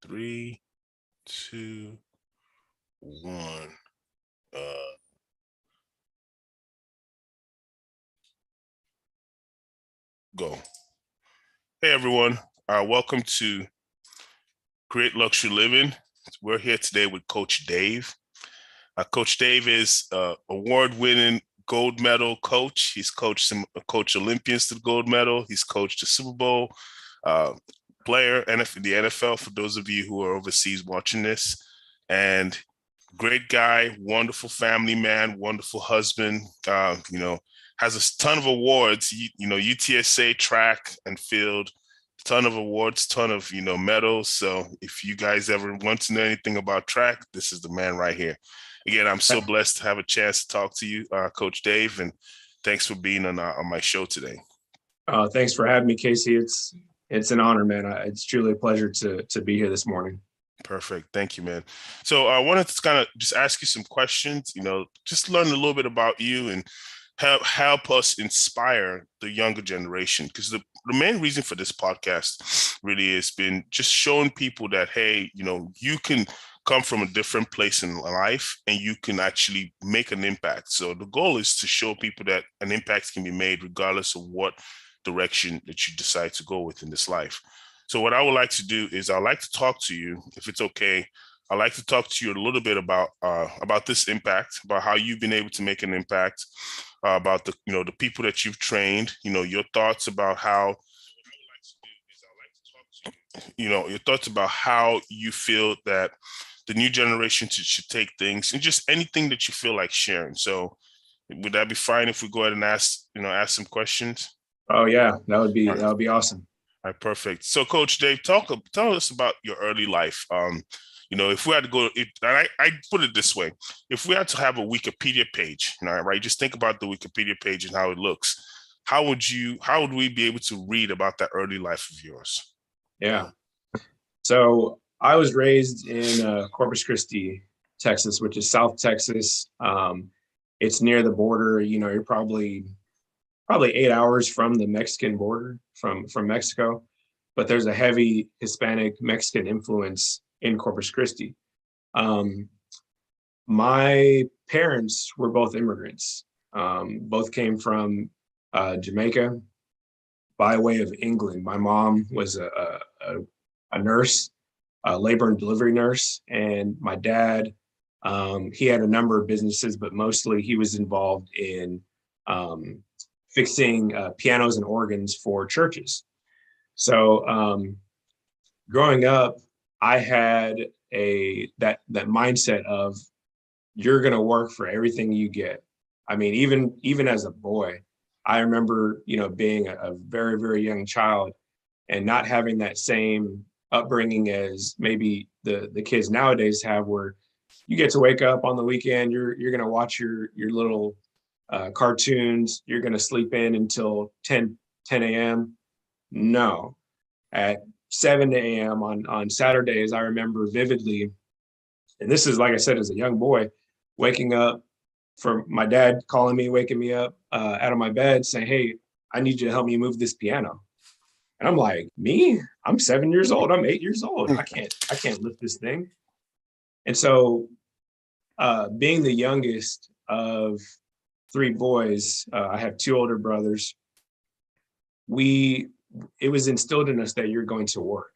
Three, two, one. Uh, Go. Hey everyone. Welcome to Great Luxury Living. We're here today with Coach Dave. Coach Dave is award-winning gold medal coach. He's coached some Olympians to the gold medal. He's coached a Super Bowl player and the NFL, for those of you who are overseas watching this. And great guy, wonderful family man, wonderful husband, has a ton of awards, UTSA track and field, ton of awards, ton of, medals. So if you guys ever want to know anything about track, this is the man right here. Again, I'm so blessed to have a chance to talk to you, Coach Dave, and thanks for being on my show today. Thanks for having me, Casey. It's an honor, man. It's truly a pleasure to be here this morning. Perfect. Thank you, man. So I wanted to kind of just ask you some questions, just learn a little bit about you and help us inspire the younger generation. Because the main reason for this podcast really has been just showing people that, hey, you can come from a different place in life and you can actually make an impact. So the goal is to show people that an impact can be made regardless of what direction that you decide to go with in this life. So what I would like to do is I'd like to talk to you, if it's okay. I'd like to talk to you a little bit about this impact, about how you've been able to make an impact, about the people that you've trained, your thoughts about how your thoughts about how you feel that the new generation should take things, and just anything that you feel like sharing. So would that be fine if we go ahead and ask some questions? Oh yeah, that would be awesome. All right, perfect. So, Coach Dave, tell us about your early life. If we had to go, I put it this way: if we had to have a Wikipedia page, right? Just think about the Wikipedia page and how it looks. How would we be able to read about that early life of yours? Yeah. So I was raised in Corpus Christi, Texas, which is South Texas. It's near the border. You're probably 8 hours from the Mexican border, from Mexico, but there's a heavy Hispanic Mexican influence in Corpus Christi. My parents were both immigrants. Both came from Jamaica by way of England. My mom was a nurse, a labor and delivery nurse, and my dad, he had a number of businesses, but mostly he was involved in fixing pianos and organs for churches. So growing up, I had that mindset of you're going to work for everything you get. I mean, even as a boy, I remember being a very, very young child and not having that same upbringing as maybe the kids nowadays have, where you get to wake up on the weekend, you're going to watch your little cartoons, you're going to sleep in until 10 a.m. No, at 7 a.m. on Saturdays, I remember vividly, and this is, like I said, as a young boy, waking up for my dad calling me, waking me up out of my bed saying, hey, I need you to help me move this piano. And I'm like, me? I'm 7 years old. I'm 8 years old. I can't lift this thing. And so being the youngest of three boys, I have two older brothers. It was instilled in us that you're going to work.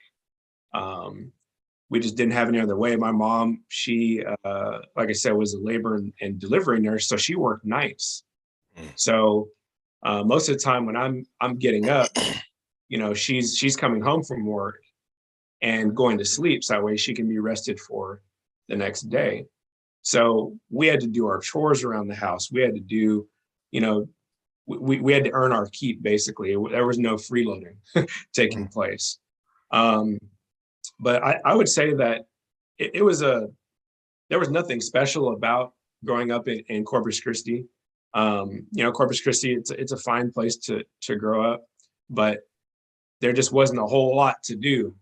We just didn't have any other way. My mom, she, like I said, was a labor and delivery nurse, so she worked nights. So most of the time when I'm getting up, she's coming home from work and going to sleep, so that way she can be rested for the next day. So we had to do our chores around the house. We had to do, we had to earn our keep, basically. There was no freeloading taking place. But I would say that there was nothing special about growing up in Corpus Christi. Corpus Christi, it's a fine place to grow up, but there just wasn't a whole lot to do,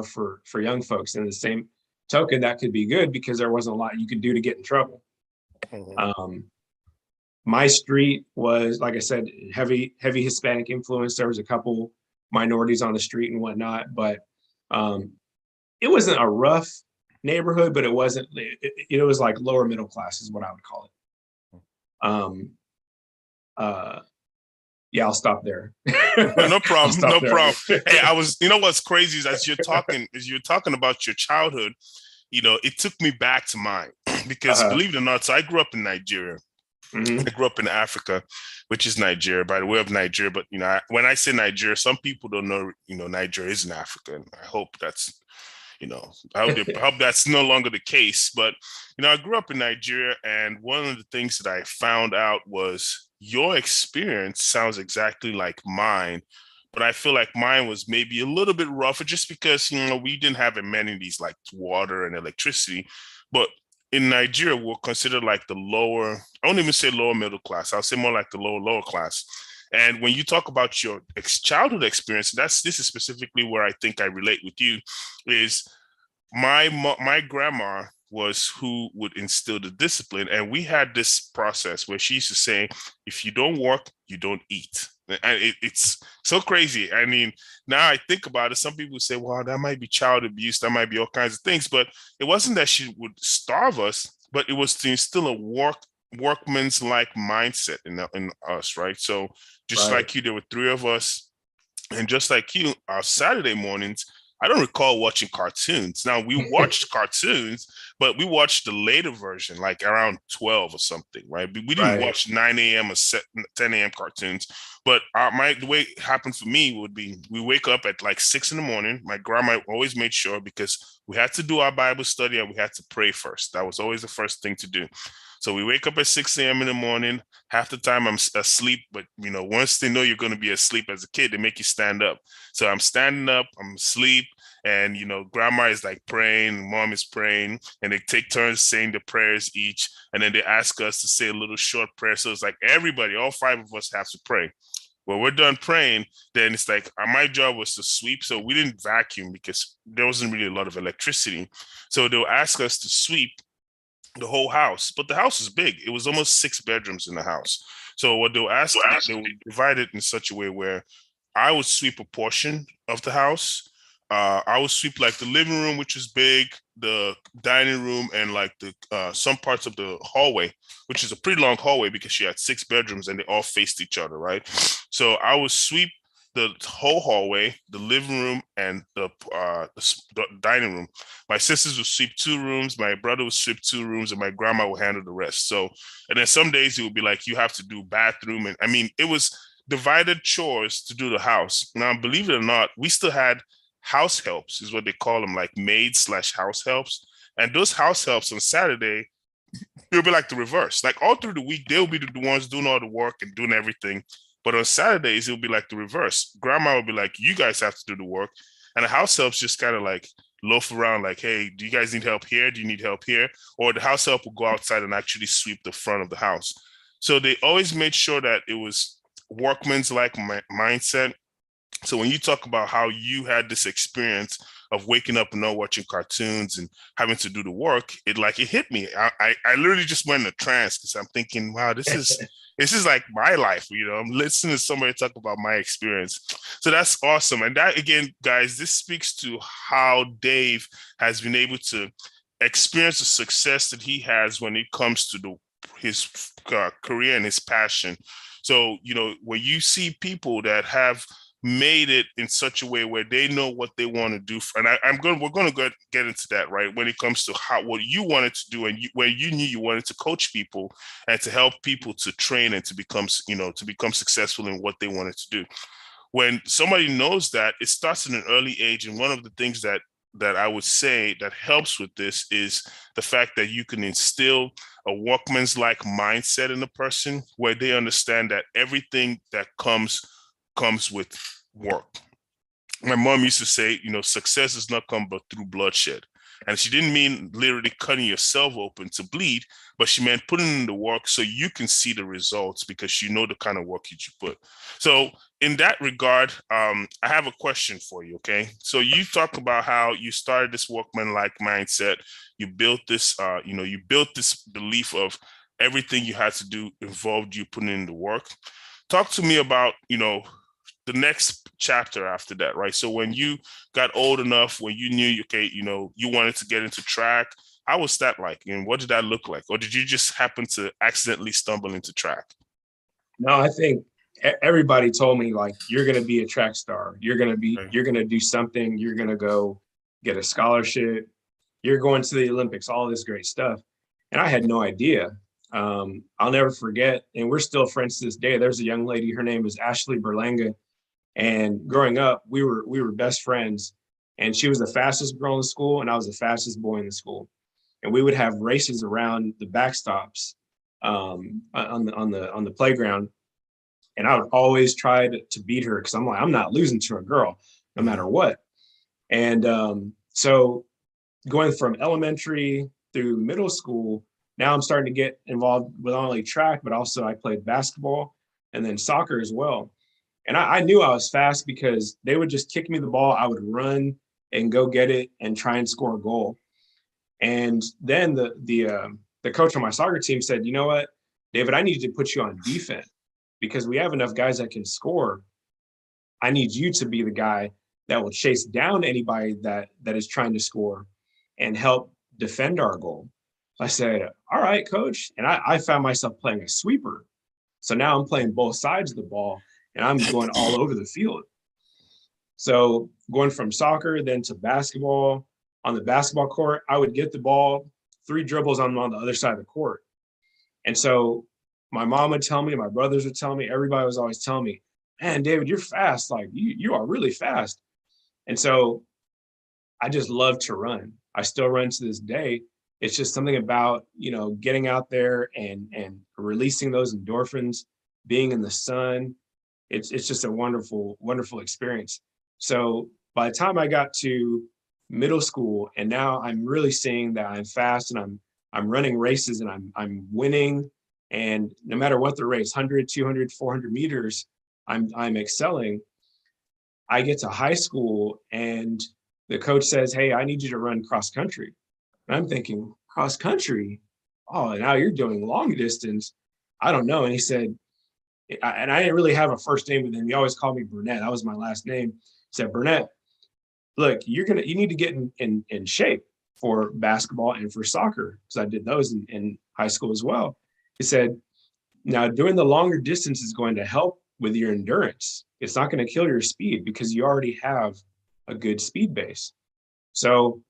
for young folks. And the same token, that could be good because there wasn't a lot you could do to get in trouble. My street was, like I said, heavy Hispanic influence. There was a couple minorities on the street and whatnot, but it wasn't a rough neighborhood, but it wasn't. It was like lower middle class is what I would call it. Um, uh, yeah, I'll stop there. No I'll problem, stop no there. problem. Hey, you know what's crazy is as you're talking about your childhood, it took me back to mine because Uh-huh. believe it or not, so I grew up in Nigeria. I Hmm. grew up in Africa, which is Nigeria, by the way of Nigeria. But when I say Nigeria, some people don't know, Nigeria is in Africa. And I hope that's, I hope that's no longer the case. But I grew up in Nigeria, and one of the things that I found out was your experience sounds exactly like mine. But I feel like mine was maybe a little bit rougher just because, we didn't have amenities like water and electricity. But in Nigeria, we're considered like the lower, I won't even say lower middle class. I'll say more like the lower class. And when you talk about your childhood experience, this is specifically where I think I relate with you, is my grandma was who would instill the discipline, and we had this process where she used to say, if you don't work, you don't eat. And it's so crazy. I mean, now I think about it, some people say, well, that might be child abuse, that might be all kinds of things, but it wasn't that she would starve us, but it was to instill a workman's like mindset in us, right? So just Right. like you, there were three of us, and just like you, our Saturday mornings, I don't recall watching cartoons. Now we watched cartoons, but we watched the later version, like around 12 or something, right? We didn't Right. watch 9 a.m. or 10 a.m. cartoons. But the way it happened for me would be we wake up at like 6 in the morning. My grandma always made sure because we had to do our Bible study and we had to pray first. That was always the first thing to do. So we wake up at 6 a.m. in the morning. Half the time I'm asleep, but once they know you're going to be asleep as a kid, they make you stand up. So I'm standing up, I'm asleep, and grandma is like praying, mom is praying, and they take turns saying the prayers each, and then they ask us to say a little short prayer. So it's like everybody, all five of us have to pray. When we're done praying, then it's like my job was to sweep. So we didn't vacuum because there wasn't really a lot of electricity. So they'll ask us to sweep the whole house, but the house is big. It was almost 6 bedrooms in the house. So what they'll ask, they will divide it in such a way where I would sweep a portion of the house. I would sweep like the living room, which is big, the dining room, and like the some parts of the hallway, which is a pretty long hallway because she had 6 bedrooms and they all faced each other, right? So I would sweep the whole hallway, the living room, and the dining room. My sisters would sweep 2 rooms, my brother would sweep 2 rooms, and my grandma would handle the rest. So, and then some days it would be like you have to do bathroom, and I mean it was divided chores to do the house. Now, believe it or not, we still had house helps, is what they call them, like maids slash house helps. And those house helps on Saturday, it'll be like the reverse. Like all through the week, they'll be the ones doing all the work and doing everything. But on Saturdays, it'll be like the reverse. Grandma will be like, you guys have to do the work. And the house helps just kind of like loaf around, like, hey, do you guys need help here? Do you need help here? Or the house help will go outside and actually sweep the front of the house. So they always made sure that it was workman's like mindset. So when you talk about how you had this experience of waking up and not watching cartoons and having to do the work, it hit me. I literally just went in a trance because I'm thinking, wow, this is like my life. I'm listening to somebody talk about my experience. So that's awesome. And that again, guys, this speaks to how Dave has been able to experience the success that he has when it comes to his career and his passion. So, when you see people that have made it in such a way where they know what they want to do. And we're going to get into that, right? When it comes to what you wanted to do and where you knew you wanted to coach people and to help people to train and to become successful in what they wanted to do. When somebody knows that, it starts at an early age. And one of the things that I would say that helps with this is the fact that you can instill a workman's like mindset in a person where they understand that everything that comes with work. My mom used to say, success does not come but through bloodshed. And she didn't mean literally cutting yourself open to bleed, but she meant putting in the work so you can see the results because you know the kind of work that you put. So in that regard, I have a question for you, okay? So you talk about how you started this workman-like mindset. You built this, you built this belief of everything you had to do involved you putting in the work. Talk to me about, the next chapter after that, right? So when you got old enough, when you knew, okay, you wanted to get into track, how was that like? And what did that look like? Or did you just happen to accidentally stumble into track? No, I think everybody told me, like, you're going to be a track star. You're going to do something. You're going to go get a scholarship. You're going to the Olympics, all this great stuff. And I had no idea. I'll never forget. And we're still friends to this day. There's a young lady, her name is Ashley Berlanga. And growing up, we were best friends. And she was the fastest girl in the school, and I was the fastest boy in the school. And we would have races around the backstops on the playground. And I would always try to beat her, because I'm like, I'm not losing to a girl, no matter what. And so going from elementary through middle school, now I'm starting to get involved with not only track, but also I played basketball and then soccer as well. And I knew I was fast because they would just kick me the ball. I would run and go get it and try and score a goal. And then the coach on my soccer team said, you know what, David, I need to put you on defense because we have enough guys that can score. I need you to be the guy that will chase down anybody that is trying to score and help defend our goal. I said, all right, coach. And I found myself playing a sweeper. So now I'm playing both sides of the ball and I'm going all over the field. So going from soccer then to basketball, on the basketball court, I would get the ball, 3 dribbles, I'm on the other side of the court. And so my mom would tell me, my brothers would tell me, everybody was always telling me, man, David, you're fast. Like you are really fast. And so I just love to run. I still run to this day. It's just something about, getting out there and releasing those endorphins, being in the sun. It's just a wonderful, wonderful experience. So by the time I got to middle school, and now I'm really seeing that I'm fast and I'm running races and I'm winning. And no matter what the race, 100, 200, 400 meters, I'm excelling. I get to high school and the coach says, hey, I need you to run cross country. And I'm thinking, cross country? Oh, now you're doing long distance. I don't know. And he said, and I didn't really have a first name with him. He always called me Burnett. That was my last name. He said, Burnett, look, you need to get in shape for basketball and for soccer, because I did those in high school as well. He said, now doing the longer distance is going to help with your endurance. It's not going to kill your speed because you already have a good speed base. So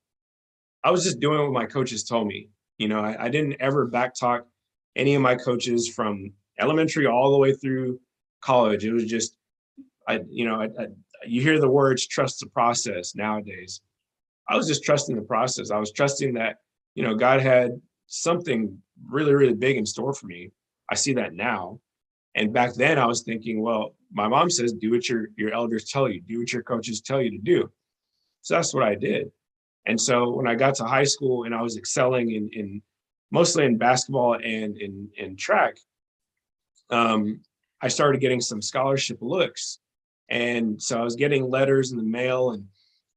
I was just doing what my coaches told me. I didn't ever backtalk any of my coaches from elementary all the way through college. It was just, you hear the words trust the process nowadays. I was just trusting the process. I was trusting that, God had something really, really big in store for me. I see that now. And back then I was thinking, well, my mom says, do what your elders tell you, do what your coaches tell you to do. So that's what I did. And so when I got to high school and I was excelling in mostly in basketball and in track, I started getting some scholarship looks. And so I was getting letters in the mail and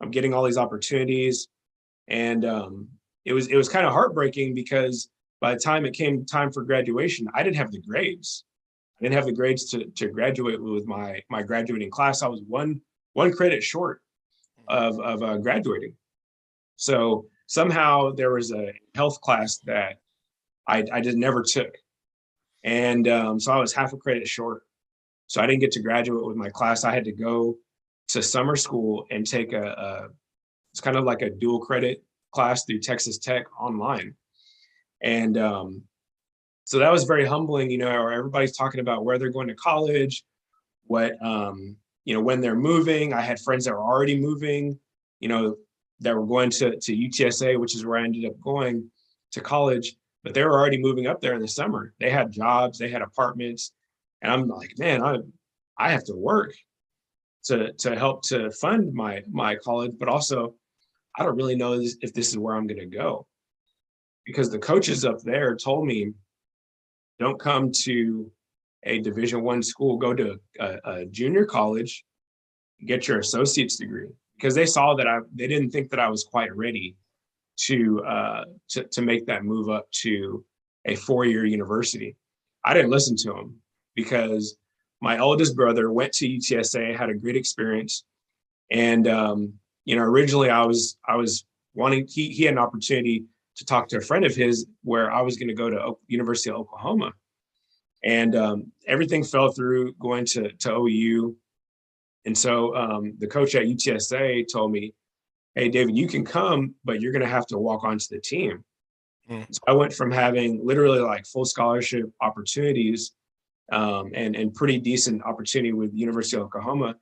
I'm getting all these opportunities. And it was kind of heartbreaking because by the time it came time for graduation, I didn't have the grades. I didn't have the grades to graduate with my graduating class. I was one credit short of graduating. So somehow there was a health class that I just never took. And so I was half a credit short. So I didn't get to graduate with my class. I had to go to summer school and take it's kind of like a dual credit class through Texas Tech online. And so that was very humbling, everybody's talking about where they're going to college, what, when they're moving. I had friends that were already moving, that were going to UTSA, which is where I ended up going to college, but they were already moving up there in the summer. They had jobs, they had apartments. And I'm like, man, I have to work to help to fund my college, but also I don't really know if this is where I'm going to go, because the coaches up there told me, don't come to a Division I school, go to a junior college, get your associate's degree, because they saw that they didn't think that I was quite ready to make that move up to a 4-year university. I didn't listen to them because my oldest brother went to UTSA, had a great experience. And, originally I was wanting, he had an opportunity to talk to a friend of his where I was going to go to University of Oklahoma. And everything fell through going to OU. And so the coach at UTSA told me, hey, David, you can come, but you're going to have to walk onto the team. So I went from having literally like full scholarship opportunities and pretty decent opportunity with University of Oklahoma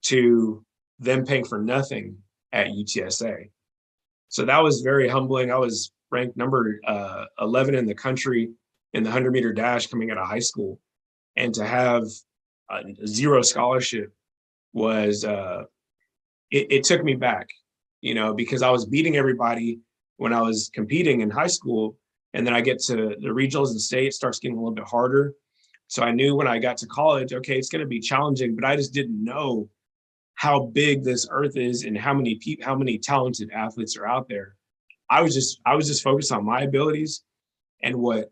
to them paying for nothing at UTSA. So that was very humbling. I was ranked number 11 in the country in the 100-meter dash coming out of high school. And to have zero scholarship was, it took me back, because I was beating everybody when I was competing in high school. And then I get to the regionals and state, it starts getting a little bit harder. So I knew when I got to college, okay, it's going to be challenging, but I just didn't know how big this earth is and how many talented athletes are out there. I was just focused on my abilities and what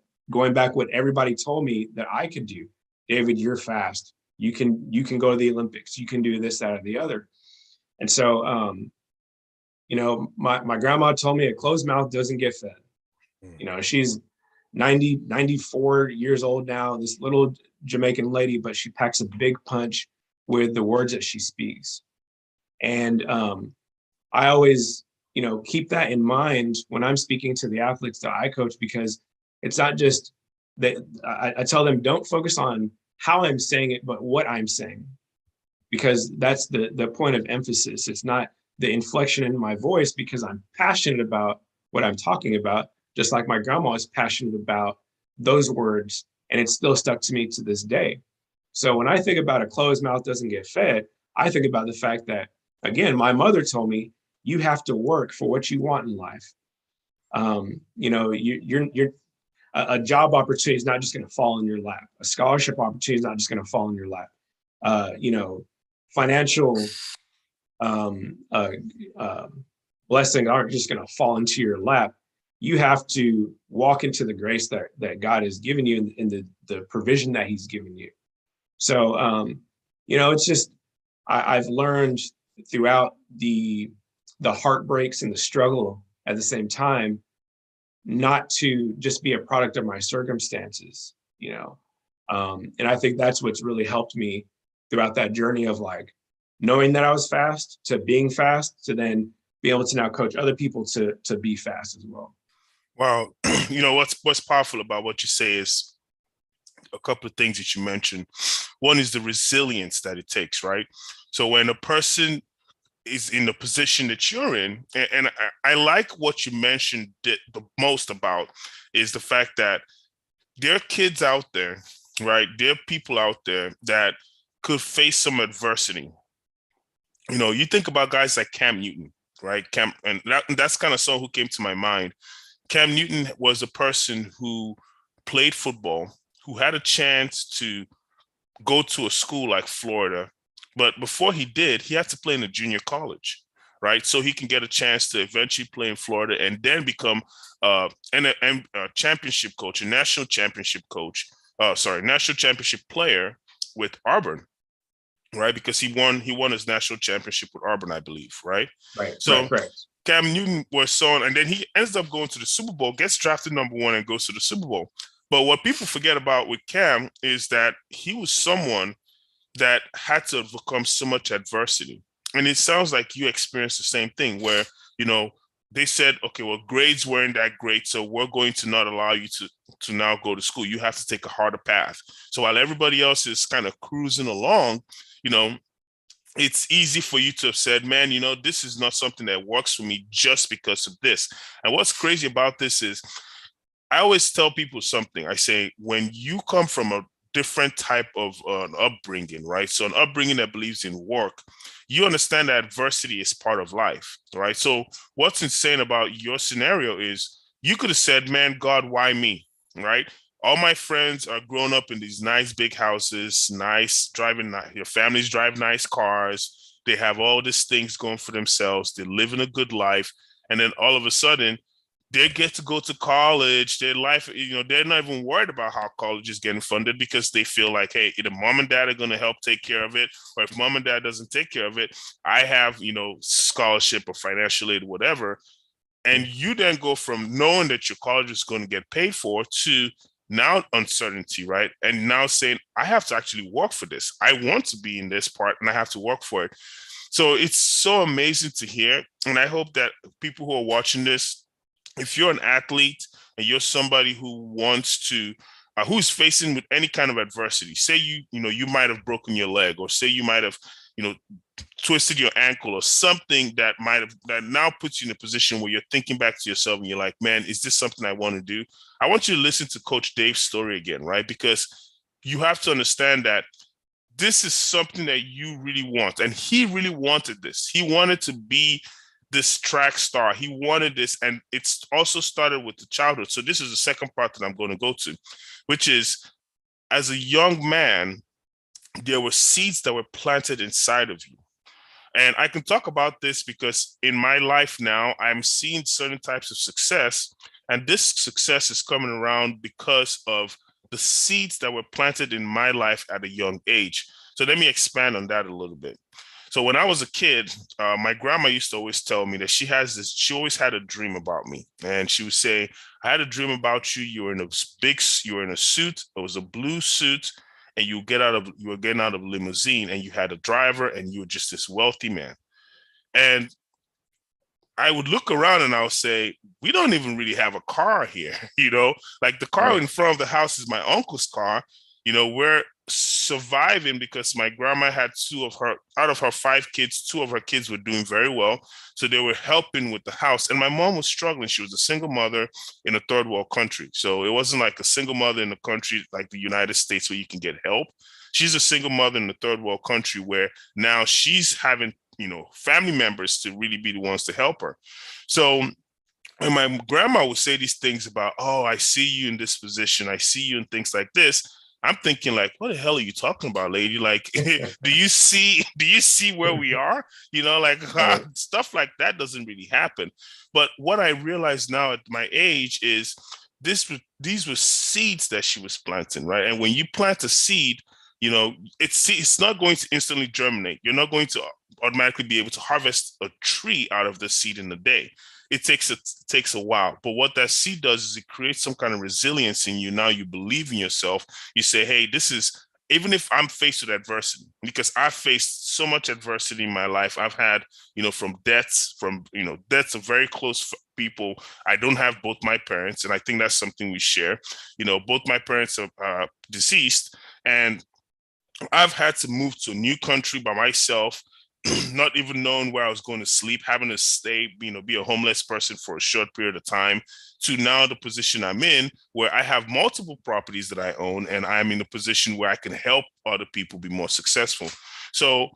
everybody told me that I could do. David, you're fast. You can go to the Olympics. You can do this, that, or the other. And so, my grandma told me a closed mouth doesn't get fed. She's 94 years old now, this little Jamaican lady, but she packs a big punch with the words that she speaks. And I always, keep that in mind when I'm speaking to the athletes that I coach, because it's not just that I tell them, don't focus on how I'm saying it, but what I'm saying, because that's the point of emphasis. It's not the inflection in my voice, because I'm passionate about what I'm talking about, just like my grandma is passionate about those words, and it's still stuck to me to this day. So when I think about a closed mouth doesn't get fed, I think about the fact that, again, my mother told me, you have to work for what you want in life. You're a job opportunity is not just going to fall in your lap. A scholarship opportunity is not just going to fall in your lap. Financial blessings aren't just going to fall into your lap. You have to walk into the grace that God has given you and the provision that he's given you. So, it's just, I've learned throughout the heartbreaks and the struggle at the same time, not to just be a product of my circumstances, and I think that's what's really helped me throughout that journey of like knowing that I was fast to being fast to then be able to now coach other people to be fast as well. Wow. What's powerful about what you say is a couple of things that you mentioned. One is the resilience that it takes, right? So when a person is in the position that you're in, and I like what you mentioned the most about is the fact that there are kids out there, right? There are people out there that could face some adversity. You think about guys like Cam Newton, right? That's kind of someone who came to my mind. Cam Newton was a person who played football, who had a chance to go to a school like Florida. But before he did, he had to play in a junior college, right? So he can get a chance to eventually play in Florida and then become a championship coach, a national championship coach, national championship player with Auburn, right? Because he won his national championship with Auburn, I believe, right? Right. So right. Cam Newton was so, and then he ends up going to the Super Bowl, gets drafted number 1 and goes to the Super Bowl. But what people forget about with Cam is that he was someone that had to overcome so much adversity. And it sounds like you experienced the same thing where, they said, okay, well, grades weren't that great, so we're going to not allow you to now go to school. You have to take a harder path. So while everybody else is kind of cruising along, it's easy for you to have said, man, this is not something that works for me just because of this. And what's crazy about this is I always tell people something. I say, when you come from a different type of an upbringing, right? So an upbringing that believes in work, you understand that adversity is part of life, right? So what's insane about your scenario is you could have said, man, God, why me, right? All my friends are grown up in these nice big houses, your families drive nice cars. They have all these things going for themselves. They're living a good life. And then all of a sudden, they get to go to college, their life, they're not even worried about how college is getting funded because they feel like, hey, either mom and dad are going to help take care of it, or if mom and dad doesn't take care of it, I have, scholarship or financial aid, whatever. And you then go from knowing that your college is going to get paid for to now uncertainty, right? And now saying, I have to actually work for this. I want to be in this part and I have to work for it. So it's so amazing to hear. And I hope that people who are watching this, if you're an athlete and you're somebody who wants to, who's facing with any kind of adversity, say you might have broken your leg, or say you might have, twisted your ankle or something that now puts you in a position where you're thinking back to yourself and you're like, man, is this something I want to do? I want you to listen to Coach Dave's story again, right? Because you have to understand that this is something that you really want. And he really wanted this. He wanted to be this track star. He wanted this. And it's also started with the childhood. So this is the second part that I'm going to go to, which is, as a young man, there were seeds that were planted inside of you. And I can talk about this because in my life now, I'm seeing certain types of success. And this success is coming around because of the seeds that were planted in my life at a young age. So let me expand on that a little bit. So when I was a kid, my grandma used to always tell me that she always had a dream about me. And she would say, I had a dream about you. You were in a suit. It was a blue suit. And you were getting out of a limousine, and you had a driver, and you were just this wealthy man. And I would look around and I would say, we don't even really have a car here, like the car in front of the house is my uncle's car. We're surviving because my grandma had out of her 5 kids, 2 of her kids were doing very well. So they were helping with the house. And my mom was struggling. She was a single mother in a third world country. So it wasn't like a single mother in a country like the United States where you can get help. She's a single mother in a third world country where now she's having, family members to really be the ones to help her. So and my grandma would say these things about, oh, I see you in this position. I see you in things like this. I'm thinking like, what the hell are you talking about, lady? Like, do you see where we are? Stuff like that doesn't really happen. But what I realize now at my age is these were seeds that she was planting, right? And when you plant a seed, it's not going to instantly germinate. You're not going to automatically be able to harvest a tree out of the seed in a day. It takes a while. But what that seed does is it creates some kind of resilience in you. Now you believe in yourself. You say, hey, even if I'm faced with adversity, because I've faced so much adversity in my life. I've had, from deaths of very close people. I don't have both my parents. And I think that's something we share. Both my parents are deceased. And I've had to move to a new country by myself, not even knowing where I was going to sleep, having to stay, be a homeless person for a short period of time, to now the position I'm in where I have multiple properties that I own, and I'm in a position where I can help other people be more successful. So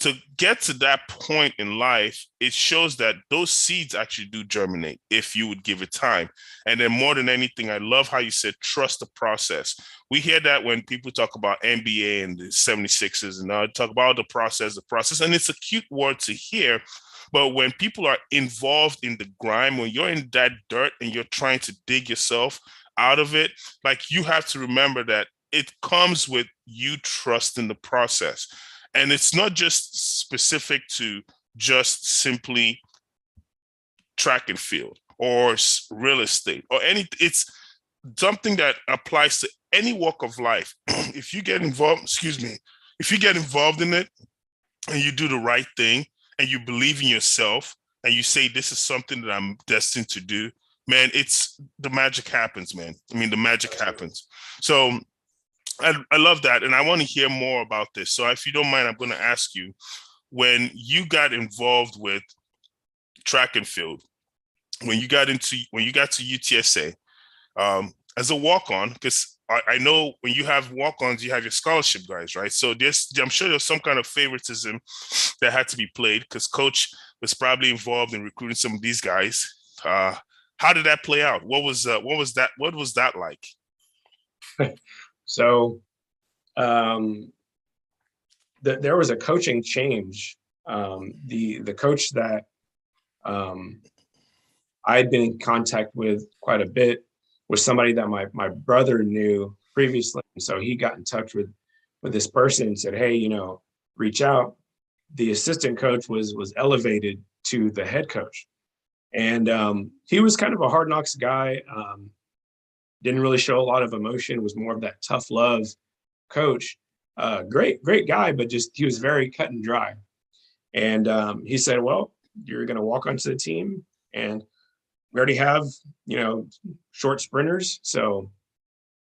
to get to that point in life, it shows that those seeds actually do germinate if you would give it time. And then more than anything, I love how you said, trust the process. We hear that when people talk about NBA and the 76ers and talk about the process, and it's a cute word to hear. But when people are involved in the grime, when you're in that dirt and you're trying to dig yourself out of it, like, you have to remember that it comes with you trusting the process. And it's not just specific to just simply track and field or real estate or anything. It's something that applies to any walk of life. If you get involved in it and you do the right thing and you believe in yourself and you say, this is something that I'm destined to do, man, the magic happens, man. I mean, the magic happens. So I love that. And I want to hear more about this. So if you don't mind, I'm going to ask you, when you got involved with track and field, when you got to UTSA, as a walk-on, because I know when you have walk-ons, you have your scholarship guys, right? So I'm sure there's some kind of favoritism that had to be played because coach was probably involved in recruiting some of these guys. How did that play out? What was that like? So there was a coaching change. The coach that I had been in contact with quite a bit with somebody that my brother knew previously. So he got in touch with this person and said, hey, reach out. The assistant coach was elevated to the head coach. And he was kind of a hard knocks guy. Didn't really show a lot of emotion, was more of that tough love coach. Great guy, but just he was very cut and dry. And he said, well, you're going to walk onto the team, and we already have, short sprinters. So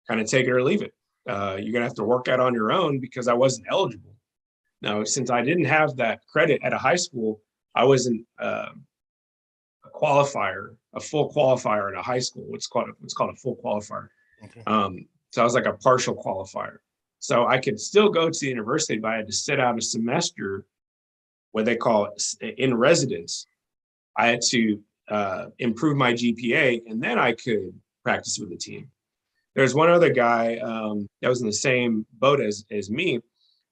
kind of take it or leave it. You're going to have to work out on your own, because I wasn't eligible. Now, since I didn't have that credit at a high school, I wasn't a qualifier, a full qualifier at a high school. It's called a full qualifier. Okay. So I was like a partial qualifier. So I could still go to the university, but I had to sit out a semester, what they call it, in residence. I had to improve my GPA, and then I could practice with the team. There's one other guy that was in the same boat as me.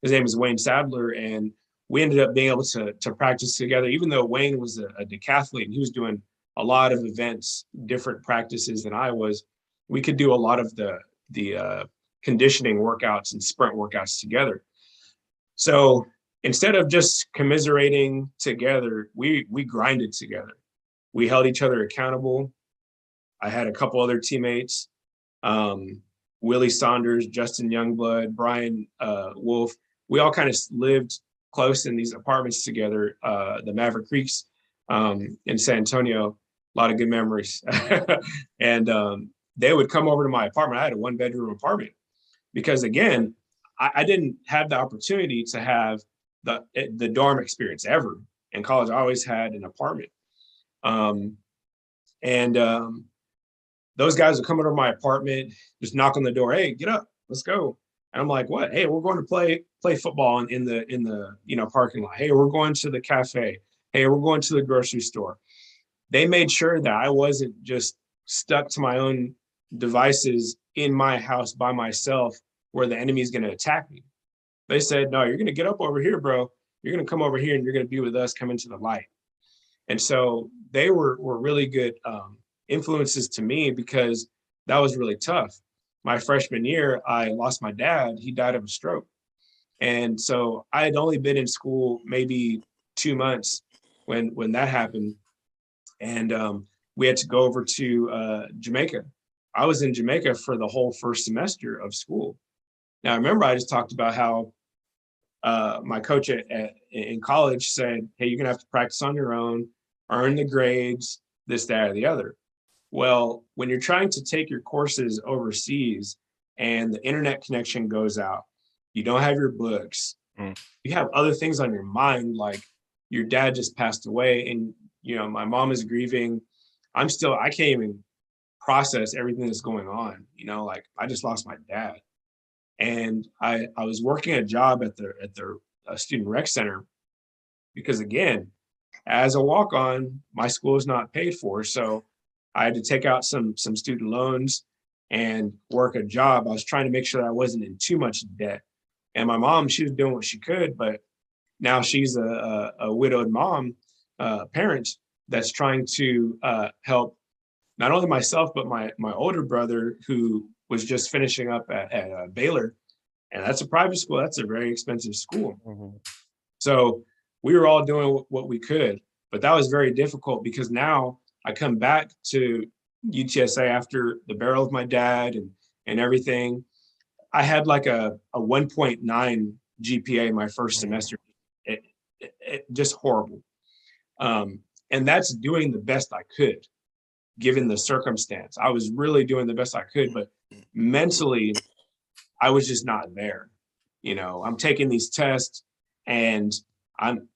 His name is Wayne Sadler, and we ended up being able to practice together. Even though Wayne was a decathlete and he was doing a lot of events, different practices than I was, we could do a lot of the conditioning workouts and sprint workouts together. So instead of just commiserating together, we grinded together. We held each other accountable. I had a couple other teammates, Willie Saunders, Justin Youngblood, Brian Wolf. We all kind of lived close in these apartments together, the Maverick Creeks in San Antonio. A lot of good memories. And they would come over to my apartment. I had a 1-bedroom apartment because, again, I didn't have the opportunity to have the dorm experience ever. In college, I always had an apartment. Those guys would come over to my apartment, just knock on the door. Hey, get up, let's go. And I'm like, what? Hey, we're going to play football in the parking lot. Hey, we're going to the cafe. Hey, we're going to the grocery store. They made sure that I wasn't just stuck to my own devices in my house by myself, where the enemy is going to attack me. They said, no, you're going to get up over here, bro. You're going to come over here and you're going to be with us, come into the light. And so they were really good influences to me, because that was really tough. My freshman year, I lost my dad. He died of a stroke. And so I had only been in school maybe 2 months when that happened. And we had to go over to Jamaica. I was in Jamaica for the whole first semester of school. Now, remember, I just talked about how my coach in college said, hey, you're going to have to practice on your own, earn the grades, this, that, or the other. Well, when you're trying to take your courses overseas and the internet connection goes out, you don't have your books, you have other things on your mind, like your dad just passed away, and my mom is grieving. I can't even process everything that's going on. Like, I just lost my dad. And I was working a job at the student rec center, because, again, as a walk-on, my school is not paid for. So I had to take out some student loans and work a job. I was trying to make sure that I wasn't in too much debt. And my mom, she was doing what she could, but now she's a widowed mom, parent, that's trying to help not only myself, but my older brother, who was just finishing up at Baylor. And that's a private school. That's a very expensive school. Mm-hmm. So we were all doing what we could, but that was very difficult, because now I come back to UTSA after the burial of my dad and everything. I had like a 1.9 GPA my first semester. It just horrible. And that's doing the best I could, given the circumstance. I was really doing the best I could, but mentally, I was just not there. I'm taking these tests, and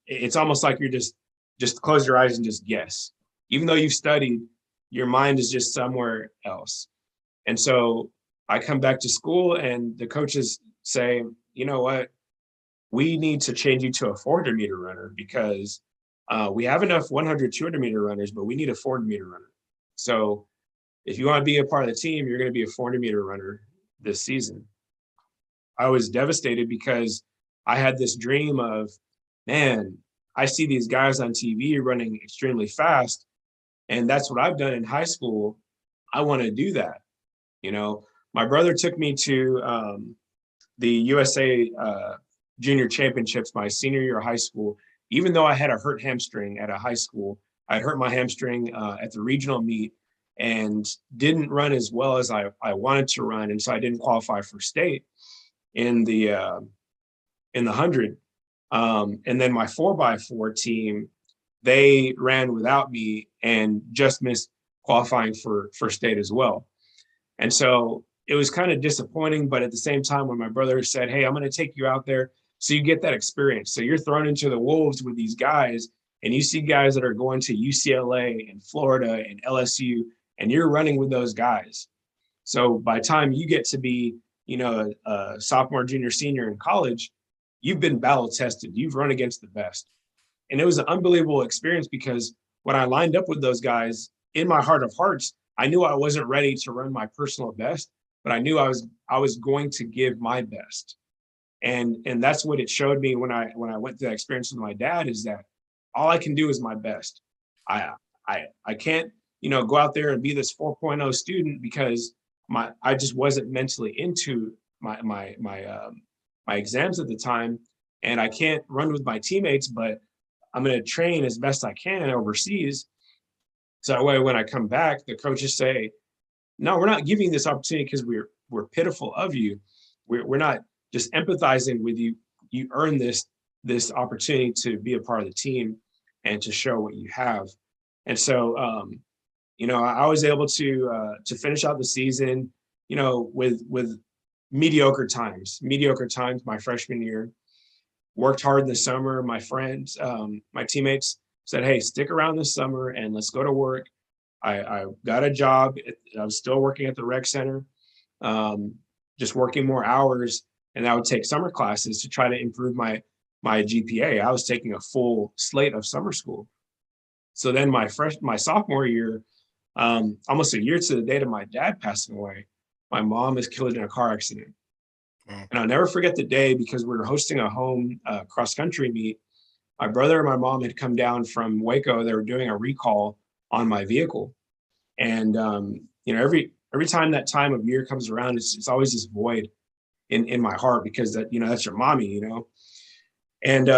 it's almost like you're just close your eyes and just guess. Even though you've studied, your mind is just somewhere else. And so I come back to school, and the coaches say, you know what, we need to change you to a 400-meter runner, because we have enough 100, 200-meter runners, but we need a 400-meter runner. So if you want to be a part of the team, you're going to be a 400-meter runner this season. I was devastated, because I had this dream of, man, I see these guys on TV running extremely fast. And that's what I've done in high school. I want to do that. You know, my brother took me to the USA Junior Championships my senior year of high school. Even though I had a hurt hamstring at a high school, I hurt my hamstring at the regional meet and didn't run as well as I wanted to run. And so I didn't qualify for state in the 100. And then my 4x4 team, they ran without me and just missed qualifying for state as well. And so it was kind of disappointing, but at the same time, when my brother said, "Hey, I'm going to take you out there so you get that experience." So you're thrown into the wolves with these guys, and you see guys that are going to UCLA and Florida and LSU, and you're running with those guys. So by the time you get to be, a sophomore, junior, senior in college, you've been battle tested. You've run against the best. And it was an unbelievable experience because when I lined up with those guys, in my heart of hearts, I knew I wasn't ready to run my personal best, but I knew I was going to give my best. And that's what it showed me when I went through that experience with my dad, is that all I can do is my best. I can't, go out there and be this 4.0 student because I just wasn't mentally into my exams at the time, and I can't run with my teammates, but I'm going to train as best I can overseas. So that way, when I come back, the coaches say, "No, we're not giving you this opportunity because we're pitiful of you. We're not just empathizing with you. You earn this opportunity to be a part of the team and to show what you have." And so, I was able to finish out the season, with mediocre times my freshman year. Worked hard in the summer. My friends, my teammates said, "Hey, stick around this summer and let's go to work." I got a job. I was still working at the rec center, just working more hours, and I would take summer classes to try to improve my GPA. I was taking a full slate of summer school. So then my sophomore year, almost a year to the date of my dad passing away, my mom was killed in a car accident. And I'll never forget the day because we were hosting a home cross country meet. My brother and my mom had come down from Waco. They were doing a recall on my vehicle. And, every time that time of year comes around, it's always this void in my heart because that's your mommy. And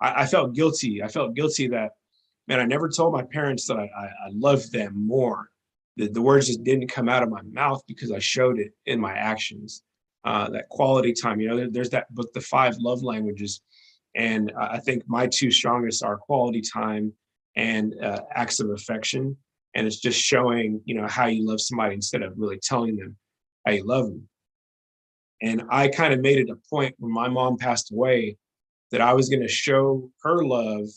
I felt guilty. I felt guilty that, man, I never told my parents that I loved them more. The words just didn't come out of my mouth because I showed it in my actions. That quality time, there's that book, The 5 Love Languages. And I think my two strongest are quality time and acts of affection. And it's just showing, how you love somebody instead of really telling them how you love them. And I kind of made it a point when my mom passed away that I was going to show her love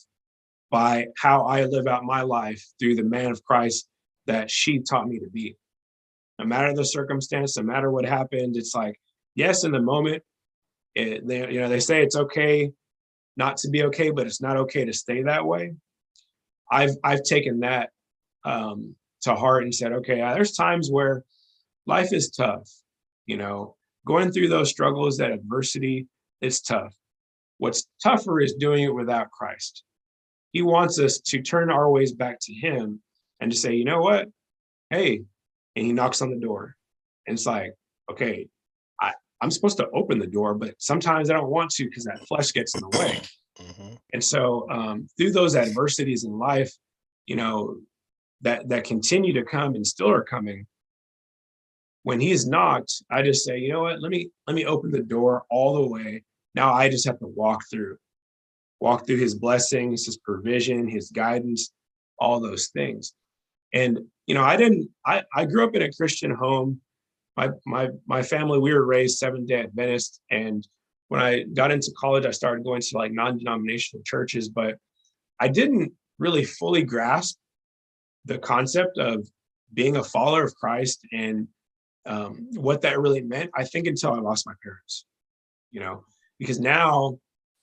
by how I live out my life through the man of Christ that she taught me to be. No matter the circumstance, no matter what happened, it's like, yes, in the moment, they say it's okay not to be okay, but it's not okay to stay that way. I've taken that to heart and said, okay, there's times where life is tough. Going through those struggles, that adversity, it's tough. What's tougher is doing it without Christ. He wants us to turn our ways back to him and to say, you know what? Hey, and he knocks on the door. And it's like, okay, I'm supposed to open the door, but sometimes I don't want to because that flesh gets in the way. Mm-hmm. And so through those adversities in life, that continue to come and still are coming, when he's knocked, I just say, you know what, let me open the door all the way. Now I just have to walk through his blessings, his provision, his guidance, all those things. And, I grew up in a Christian home. My family, we were raised Seventh-day Adventist. And when I got into college, I started going to like non-denominational churches, but I didn't really fully grasp the concept of being a follower of Christ and what that really meant, I think, until I lost my parents, because now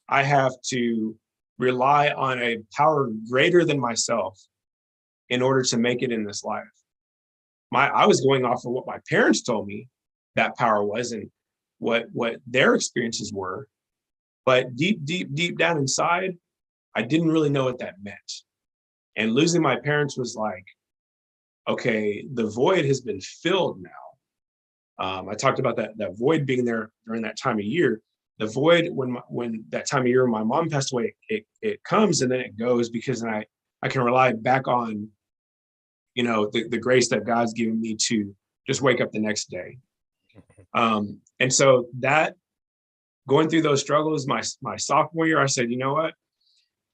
I have to rely on a power greater than myself in order to make it in this life. I was going off of what my parents told me that power was and what their experiences were. But deep down inside, I didn't really know what that meant. And losing my parents was like okay, the void has been filled now. I talked about that void being there during that time of year. The void, when that time of year my mom passed away, it comes and then it goes, because then I can rely back on, the grace that God's given me to just wake up the next day. And so that, going through those struggles, my sophomore year, I said, you know what?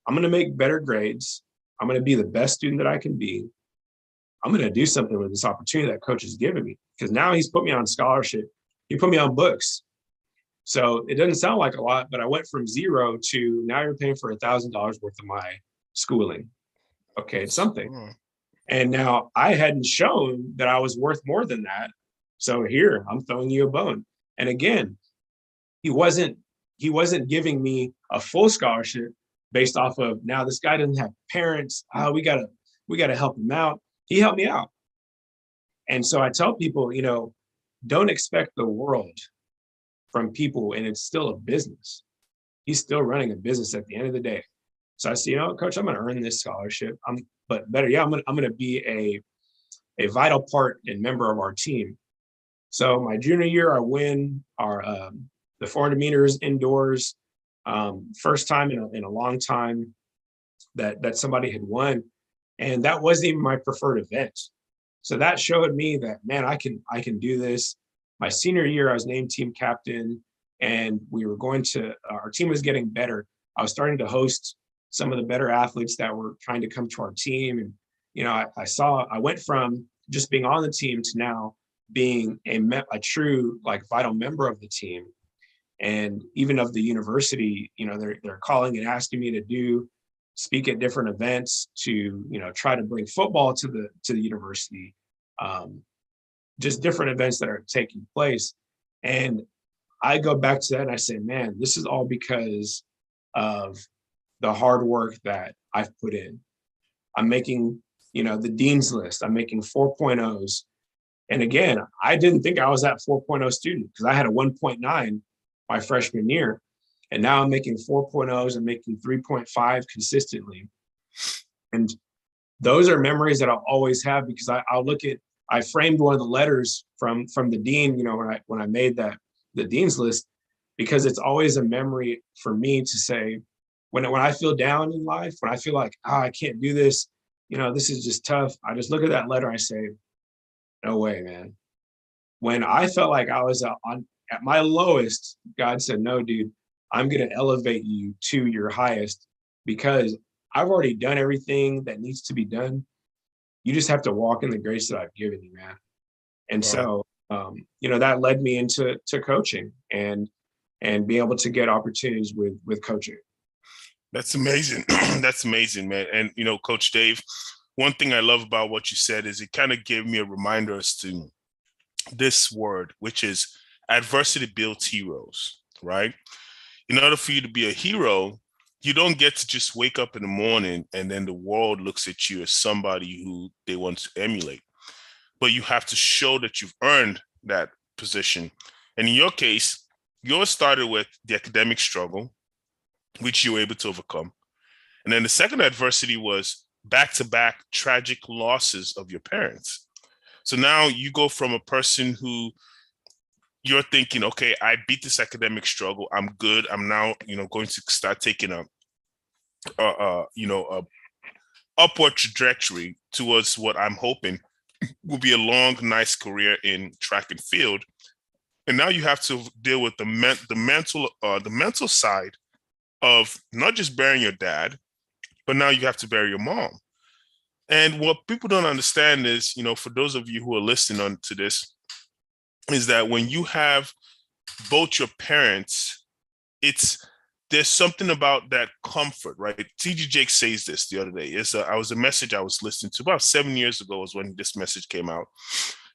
I'm going to make better grades. I'm going to be the best student that I can be. I'm going to do something with this opportunity that coach has given me, because now he's put me on scholarship. He put me on books. So it doesn't sound like a lot, but I went from zero to now you're paying for $1,000 worth of my schooling. Okay, it's something. And now I hadn't shown that I was worth more than that. So here, I'm throwing you a bone. And again, he wasn't giving me a full scholarship based off of, now this guy doesn't have parents. Oh, we gotta help him out. He helped me out. And so I tell people, don't expect the world from people, and it's still a business. He's still running a business at the end of the day. So I said, coach, I'm going to earn this scholarship. But better, I'm going to be a vital part and member of our team. So my junior year, I win the 400 meters indoors, first time in a long time that somebody had won, and that wasn't even my preferred event. So that showed me that, man, I can do this. My senior year, I was named team captain, and our team was getting better. I was starting to host some of the better athletes that were trying to come to our team. And, I went from just being on the team to now being a true, vital member of the team. And even of the university, they're calling and asking me to speak at different events to, try to bring football to the university. Just different events that are taking place. And I go back to that and I say, man, this is all because of the hard work that I've put in. I'm making, the dean's list. I'm making 4.0s. And again, I didn't think I was that 4.0 student, because I had a 1.9 my freshman year. And now I'm making 4.0s and making 3.5 consistently. And those are memories that I'll always have, because I framed one of the letters from the dean, when I made the dean's list, because it's always a memory for me to say, when I feel down in life, when I feel like, I can't do this, this is just tough, I just look at that letter, I say, no way, man. When I felt like I was at my lowest, God said, no, dude, I'm going to elevate you to your highest, because I've already done everything that needs to be done. You just have to walk in the grace that I've given you, man. And so, that led me into coaching and being able to get opportunities with coaching. That's amazing. That's amazing, man. And, Coach Dave, one thing I love about what you said is it kind of gave me a reminder as to this word, which is adversity builds heroes, right? In order for you to be a hero, you don't get to just wake up in the morning and then the world looks at you as somebody who they want to emulate. But you have to show that you've earned that position. And in your case, yours started with the academic struggle, which you were able to overcome. And then the second adversity was back-to-back tragic losses of your parents. So now you go from a person who you're thinking, okay, I beat this academic struggle. I'm good. I'm now, going to start taking a upward trajectory towards what I'm hoping will be a long, nice career in track and field. And now you have to deal with the mental side of not just burying your dad, but now you have to bury your mom. And what people don't understand is, for those of you who are listening on to this, is that when you have both your parents, there's something about that comfort, right? T.D. Jakes says this the other day. I was a message I was listening to about 7 years ago was when this message came out.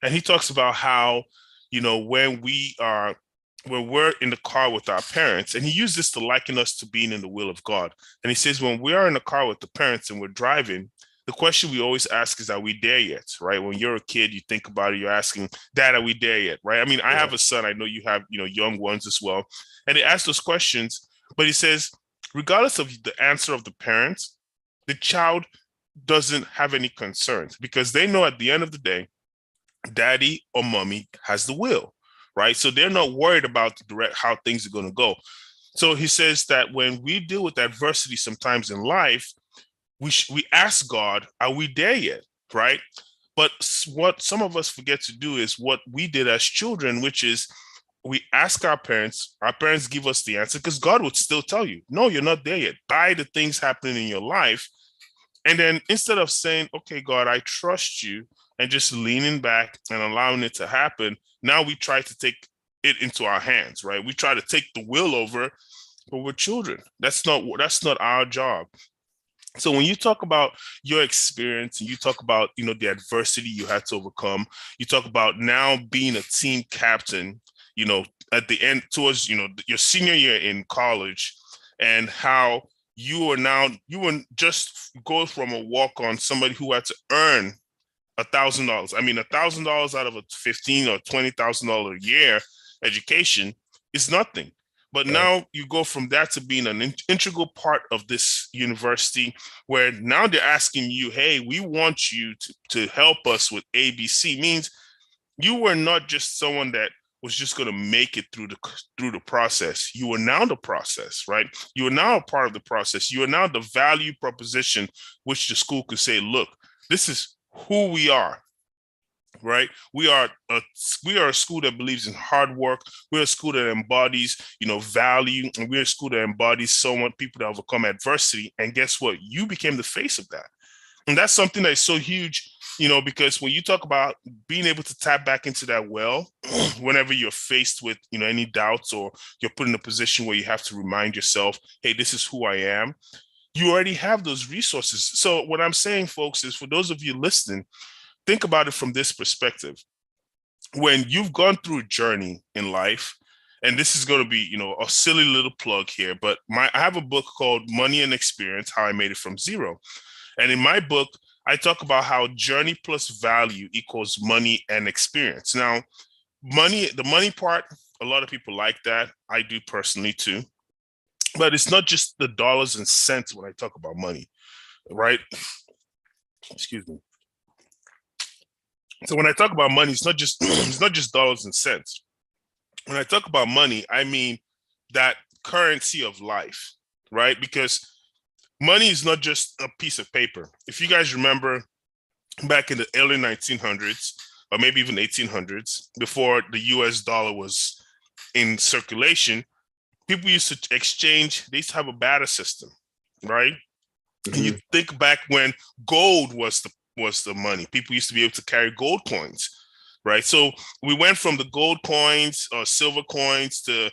And he talks about how, when we're in the car with our parents, and he used this to liken us to being in the will of God. And he says, when we are in the car with the parents and we're driving, the question we always ask is, are we there yet? Right? When you're a kid, you think about it, you're asking, Dad, are we there yet? Right? I mean, I have a son. I know you have, young ones as well. And they ask those questions, but he says, regardless of the answer of the parents, the child doesn't have any concerns because they know at the end of the day, daddy or mommy has the will, right? So they're not worried about the direct how things are going to go. So he says that when we deal with adversity sometimes in life, we ask God, are we there yet? Right? But what some of us forget to do is what we did as children, which is we ask our parents give us the answer because God would still tell you, no, you're not there yet. By the things happening in your life. And then instead of saying, okay, God, I trust you, and just leaning back and allowing it to happen, now we try to take it into our hands, right? We try to take the will over, but we're children. That's not our job. So when you talk about your experience and you talk about, the adversity you had to overcome, you talk about now being a team captain, at the end towards, your senior year in college, and how you were just go from a walk on somebody who had to earn $1,000. I mean, $1,000 out of a $15,000 or $20,000 a year education is nothing. But now you go from that to being an integral part of this university, where now they're asking you, hey, we want you to help us with ABC. Means you were not just someone that was just going to make it through the process. You are now the process, right? You are now a part of the process. You are now the value proposition, which the school could say, look, this is who we are. Right, we are a school that believes in hard work. We're a school that embodies, value, and we're a school that embodies someone, people that overcome adversity. And guess what? You became the face of that, and that's something that is so huge, because when you talk about being able to tap back into that well, whenever you're faced with, any doubts, or you're put in a position where you have to remind yourself, hey, this is who I am. You already have those resources. So what I'm saying, folks, is for those of you listening, think about it from this perspective. When you've gone through a journey in life, and this is going to be, a silly little plug here, but I have a book called Money and Experience, How I Made It from Zero. And in my book, I talk about how journey plus value equals money and experience. Now, the money part, a lot of people like that. I do personally too. But it's not just the dollars and cents when I talk about money, right? Excuse me. So when I talk about money, it's not just it's not just dollars and cents. When I talk about money, I mean that currency of life, right? Because money is not just a piece of paper. If you guys remember back in the early 1900s, or maybe even 1800s, before the US dollar was in circulation, people used to exchange, they used to have a barter system, right? Mm-hmm. And you think back when gold was the money. People used to be able to carry gold coins, right? So we went from the gold coins or silver coins to,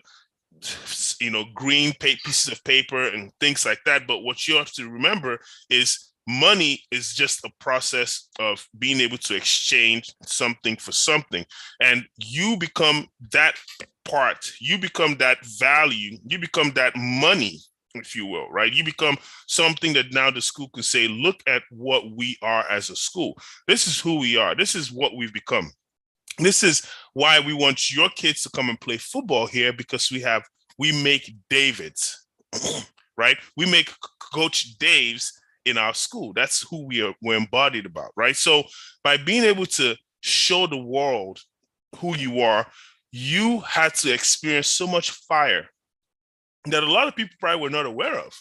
green pieces of paper and things like that. But what you have to remember is money is just a process of being able to exchange something for something. And you become that part, you become that value, you become that money, if you will, right? You become something that now the school can say, look at what we are as a school. This is who we are. This is what we've become. This is why we want your kids to come and play football here, because we make Davids, right? We make Coach Daves in our school. That's who we're embodied about, right? So by being able to show the world who you are, you had to experience so much fire that a lot of people probably were not aware of.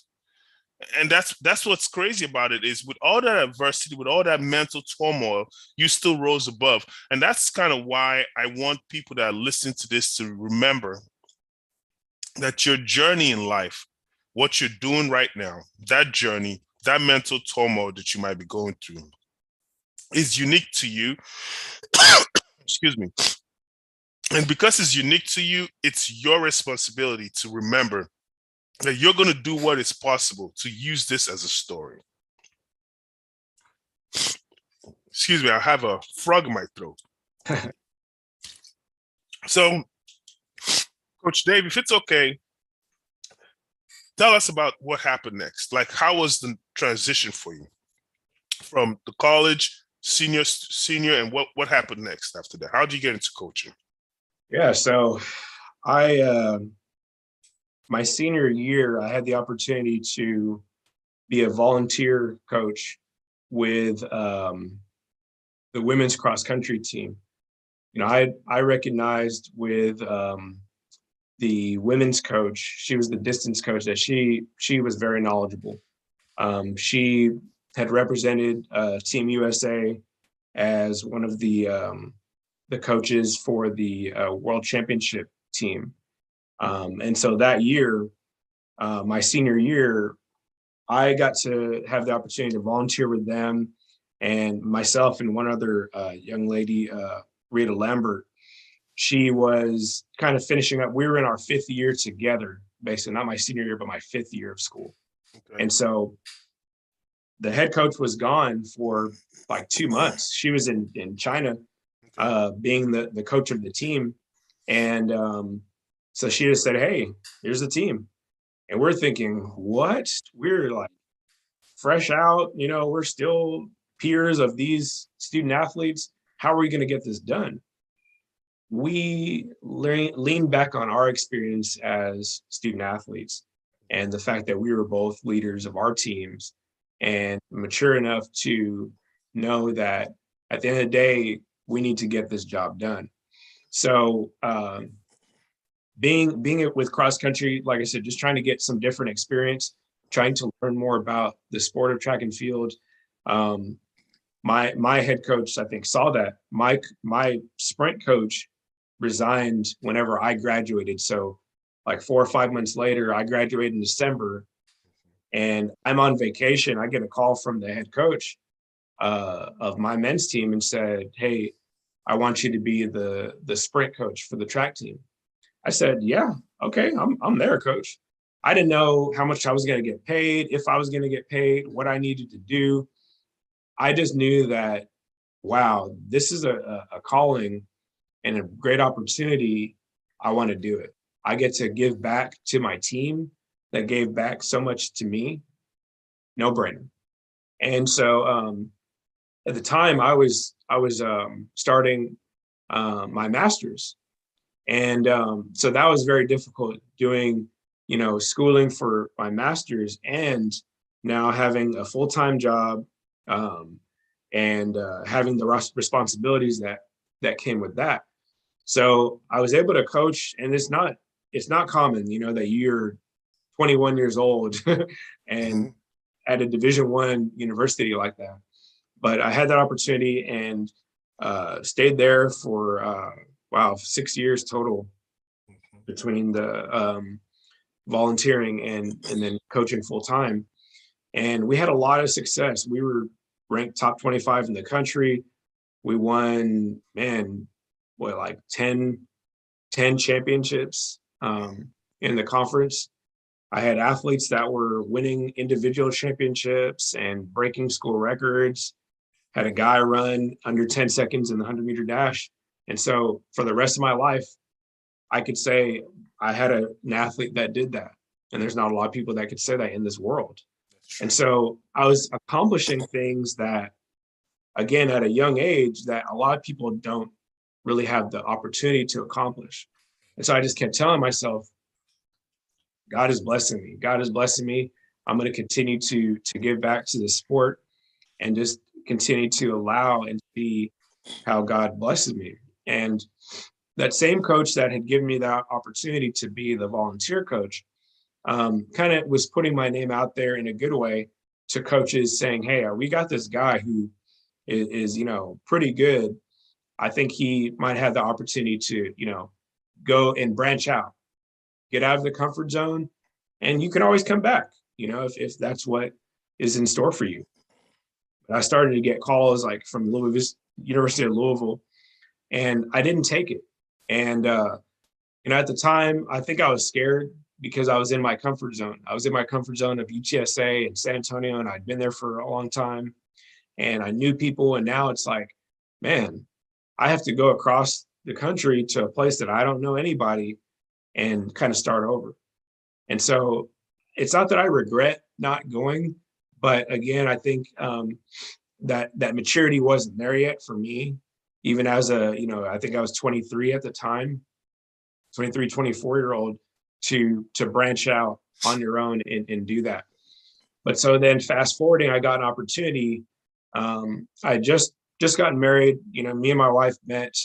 And that's what's crazy about it, is with all that adversity, with all that mental turmoil, you still rose above. And that's kind of why I want people that are listening to this to remember that your journey in life, what you're doing right now, that journey, that mental turmoil that you might be going through is unique to you. Excuse me. And because it's unique to you, it's your responsibility to remember that you're going to do what is possible to use this as a story. Excuse me, I have a frog in my throat. So, Coach Dave, if it's okay, tell us about what happened next. Like, how was the transition for you from the college, senior, and what happened next after that? How did you get into coaching? Yeah, so my senior year, I had the opportunity to be a volunteer coach with the women's cross country team. I recognized with the women's coach, she was the distance coach, that she was very knowledgeable. She had represented Team USA as one of the coaches for the World Championship team. And so that year, my senior year, I got to have the opportunity to volunteer with them, and myself and one other young lady, Rita Lambert. She was kind of finishing up. We were in our 5th year together, basically, not my senior year, but my 5th year of school. Okay. And so the head coach was gone for like 2 months. She was in China, being the coach of the team. And so she just said, "Hey, here's the team." And we're thinking, what? We're like fresh out, we're still peers of these student athletes. How are we going to get this done? We leaned back on our experience as student athletes and the fact that we were both leaders of our teams and mature enough to know that at the end of the day, we need to get this job done. So being it with cross country, like I said, just trying to get some different experience, trying to learn more about the sport of track and field. My head coach, I think, saw that. My sprint coach resigned whenever I graduated. So like 4 or 5 months later, I graduated in December, and I'm on vacation. I get a call from the head coach of my men's team and said, "Hey, I want you to be the sprint coach for the track team." I said, "Yeah, okay, I'm there, coach." I didn't know how much I was going to get paid, if I was going to get paid, what I needed to do. I just knew that, wow, this is a calling and a great opportunity. I want to do it. I get to give back to my team that gave back so much to me. No brainer. And so at the time, I was starting my master's. And so that was very difficult, doing, schooling for my master's and now having a full-time job, and having the responsibilities that came with that. So I was able to coach, and it's not common, that you're 21 years old and at a Division I university like that. But I had that opportunity and stayed there for 6 years total, between the volunteering and then coaching full time. And we had a lot of success. We were ranked top 25 in the country. We won, like 10 championships in the conference. I had athletes that were winning individual championships and breaking school records. Had a guy run under 10 seconds in the 100-meter dash. And so for the rest of my life, I could say I had an athlete that did that. And there's not a lot of people that could say that in this world. And so I was accomplishing things that, again, at a young age, that a lot of people don't really have the opportunity to accomplish. And so I just kept telling myself, God is blessing me. God is blessing me. I'm going to continue to give back to the sport and just continue to allow and see how God blesses me. And that same coach that had given me that opportunity to be the volunteer coach kind of was putting my name out there in a good way to coaches, saying, "Hey, we got this guy who is pretty good. I think he might have the opportunity to, go and branch out, get out of the comfort zone, and you can always come back, if that's what is in store for you." But I started to get calls like from University of Louisville, and I didn't take it. And at the time, I think I was scared because I was in my comfort zone. I was in my comfort zone of UTSA and San Antonio, and I'd been there for a long time, and I knew people. And now it's like, man, I have to go across the country to a place that I don't know anybody and kind of start over. And so it's not that I regret not going, but again, I think that maturity wasn't there yet for me. Even as I think I was 23 at the time, 23, 24-year-old, to branch out on your own and do that. But so then fast forwarding, I got an opportunity I just gotten married. You know, me and my wife met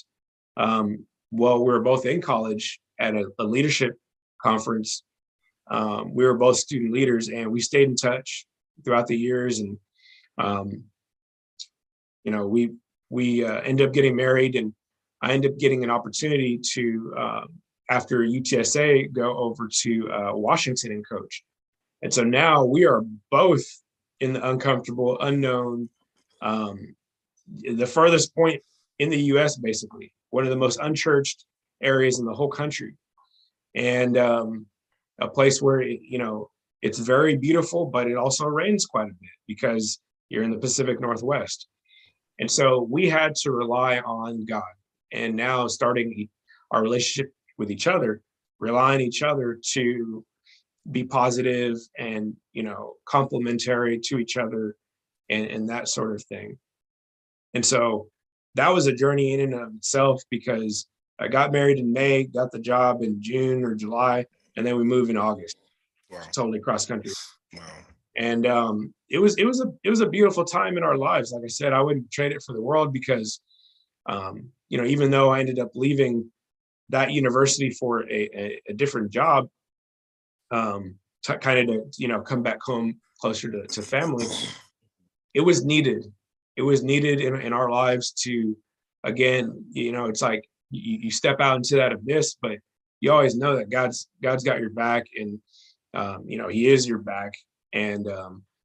while we were both in college at a leadership conference. We were both student leaders, and we stayed in touch throughout the years. And um, you know, we ended up getting married, and I ended up getting an opportunity to after UTSA go over to Washington and coach. And so now we are both in the uncomfortable, unknown, um, the furthest point in the US, basically, one of the most unchurched areas in the whole country. And a place where, you know, it's very beautiful, but it also rains quite a bit because you're in the Pacific Northwest. And so we had to rely on God. And now starting our relationship with each other, rely on each other to be positive and, you know, complementary to each other, and that sort of thing. And so that was a journey in and of itself, because I got married in May, got the job in June or July, and then we moved in August, Wow. totally cross country. Wow. And it was a beautiful time in our lives. Like I said, I wouldn't trade it for the world, because you know, even though I ended up leaving that university for a different job, kind of to, you know, come back home closer to family, it was needed. It was needed in our lives to, again, you know, it's like you step out into that abyss, but you always know that God's got your back, and you know, He is your back. And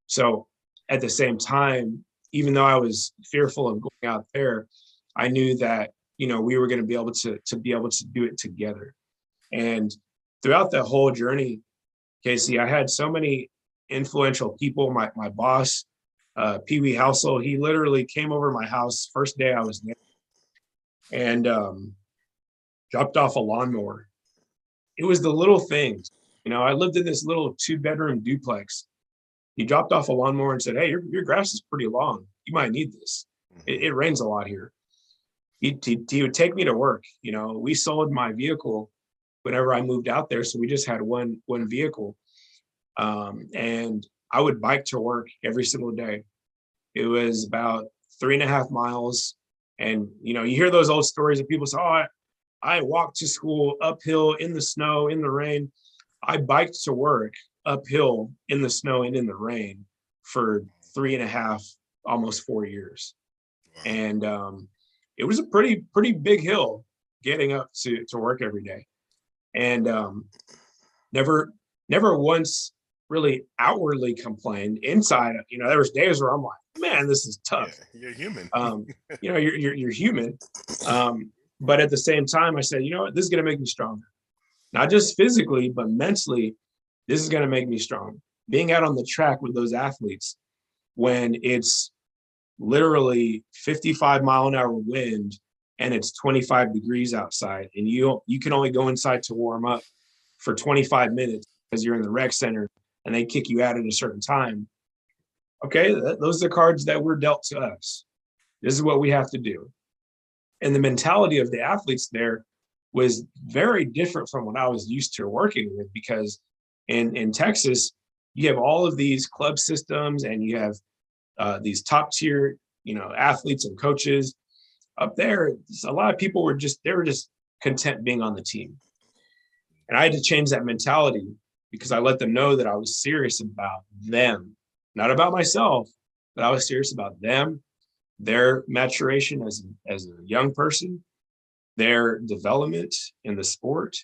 so at the same time, even though I was fearful of going out there, I knew that, you know, we were going to be able to do it together. And throughout the whole journey, Casey, I had so many influential people. My boss, Pee Wee Housel, he literally came over my house first day I was there, and dropped off a lawnmower. It was the little things. You know, I lived in this little 2-bedroom duplex. He dropped off a lawnmower and said, "Hey, your grass is pretty long. You might need this. It rains a lot here." He would take me to work. You know, we sold my vehicle whenever I moved out there, so we just had one vehicle. And I would bike to work every single day. It was about 3.5 miles. And, you know, you hear those old stories of people say, "Oh, I walked to school uphill in the snow, in the rain." I biked to work uphill in the snow and in the rain for 3.5, almost 4 years. Wow. And it was a pretty big hill getting up to work every day. And never once really outwardly complained. Inside, you know, there was days where I'm like, "Man, this is tough." Yeah, you're human. You know, you're human. But at the same time, I said, "You know what, this is going to make me stronger, not just physically, but mentally. This is going to make me strong." Being out on the track with those athletes when it's literally 55-mile-an-hour wind and it's 25 degrees outside, and you can only go inside to warm up for 25 minutes because you're in the rec center and they kick you out at a certain time. Okay, those are the cards that were dealt to us. This is what we have to do. And the mentality of the athletes there was very different from what I was used to working with, because in Texas, you have all of these club systems, and you have these top tier, you know, athletes and coaches. Up there, a lot of people were just content being on the team. And I had to change that mentality, because I let them know that I was serious about them, not about myself, but I was serious about them, their maturation as a young person, their development in the sport,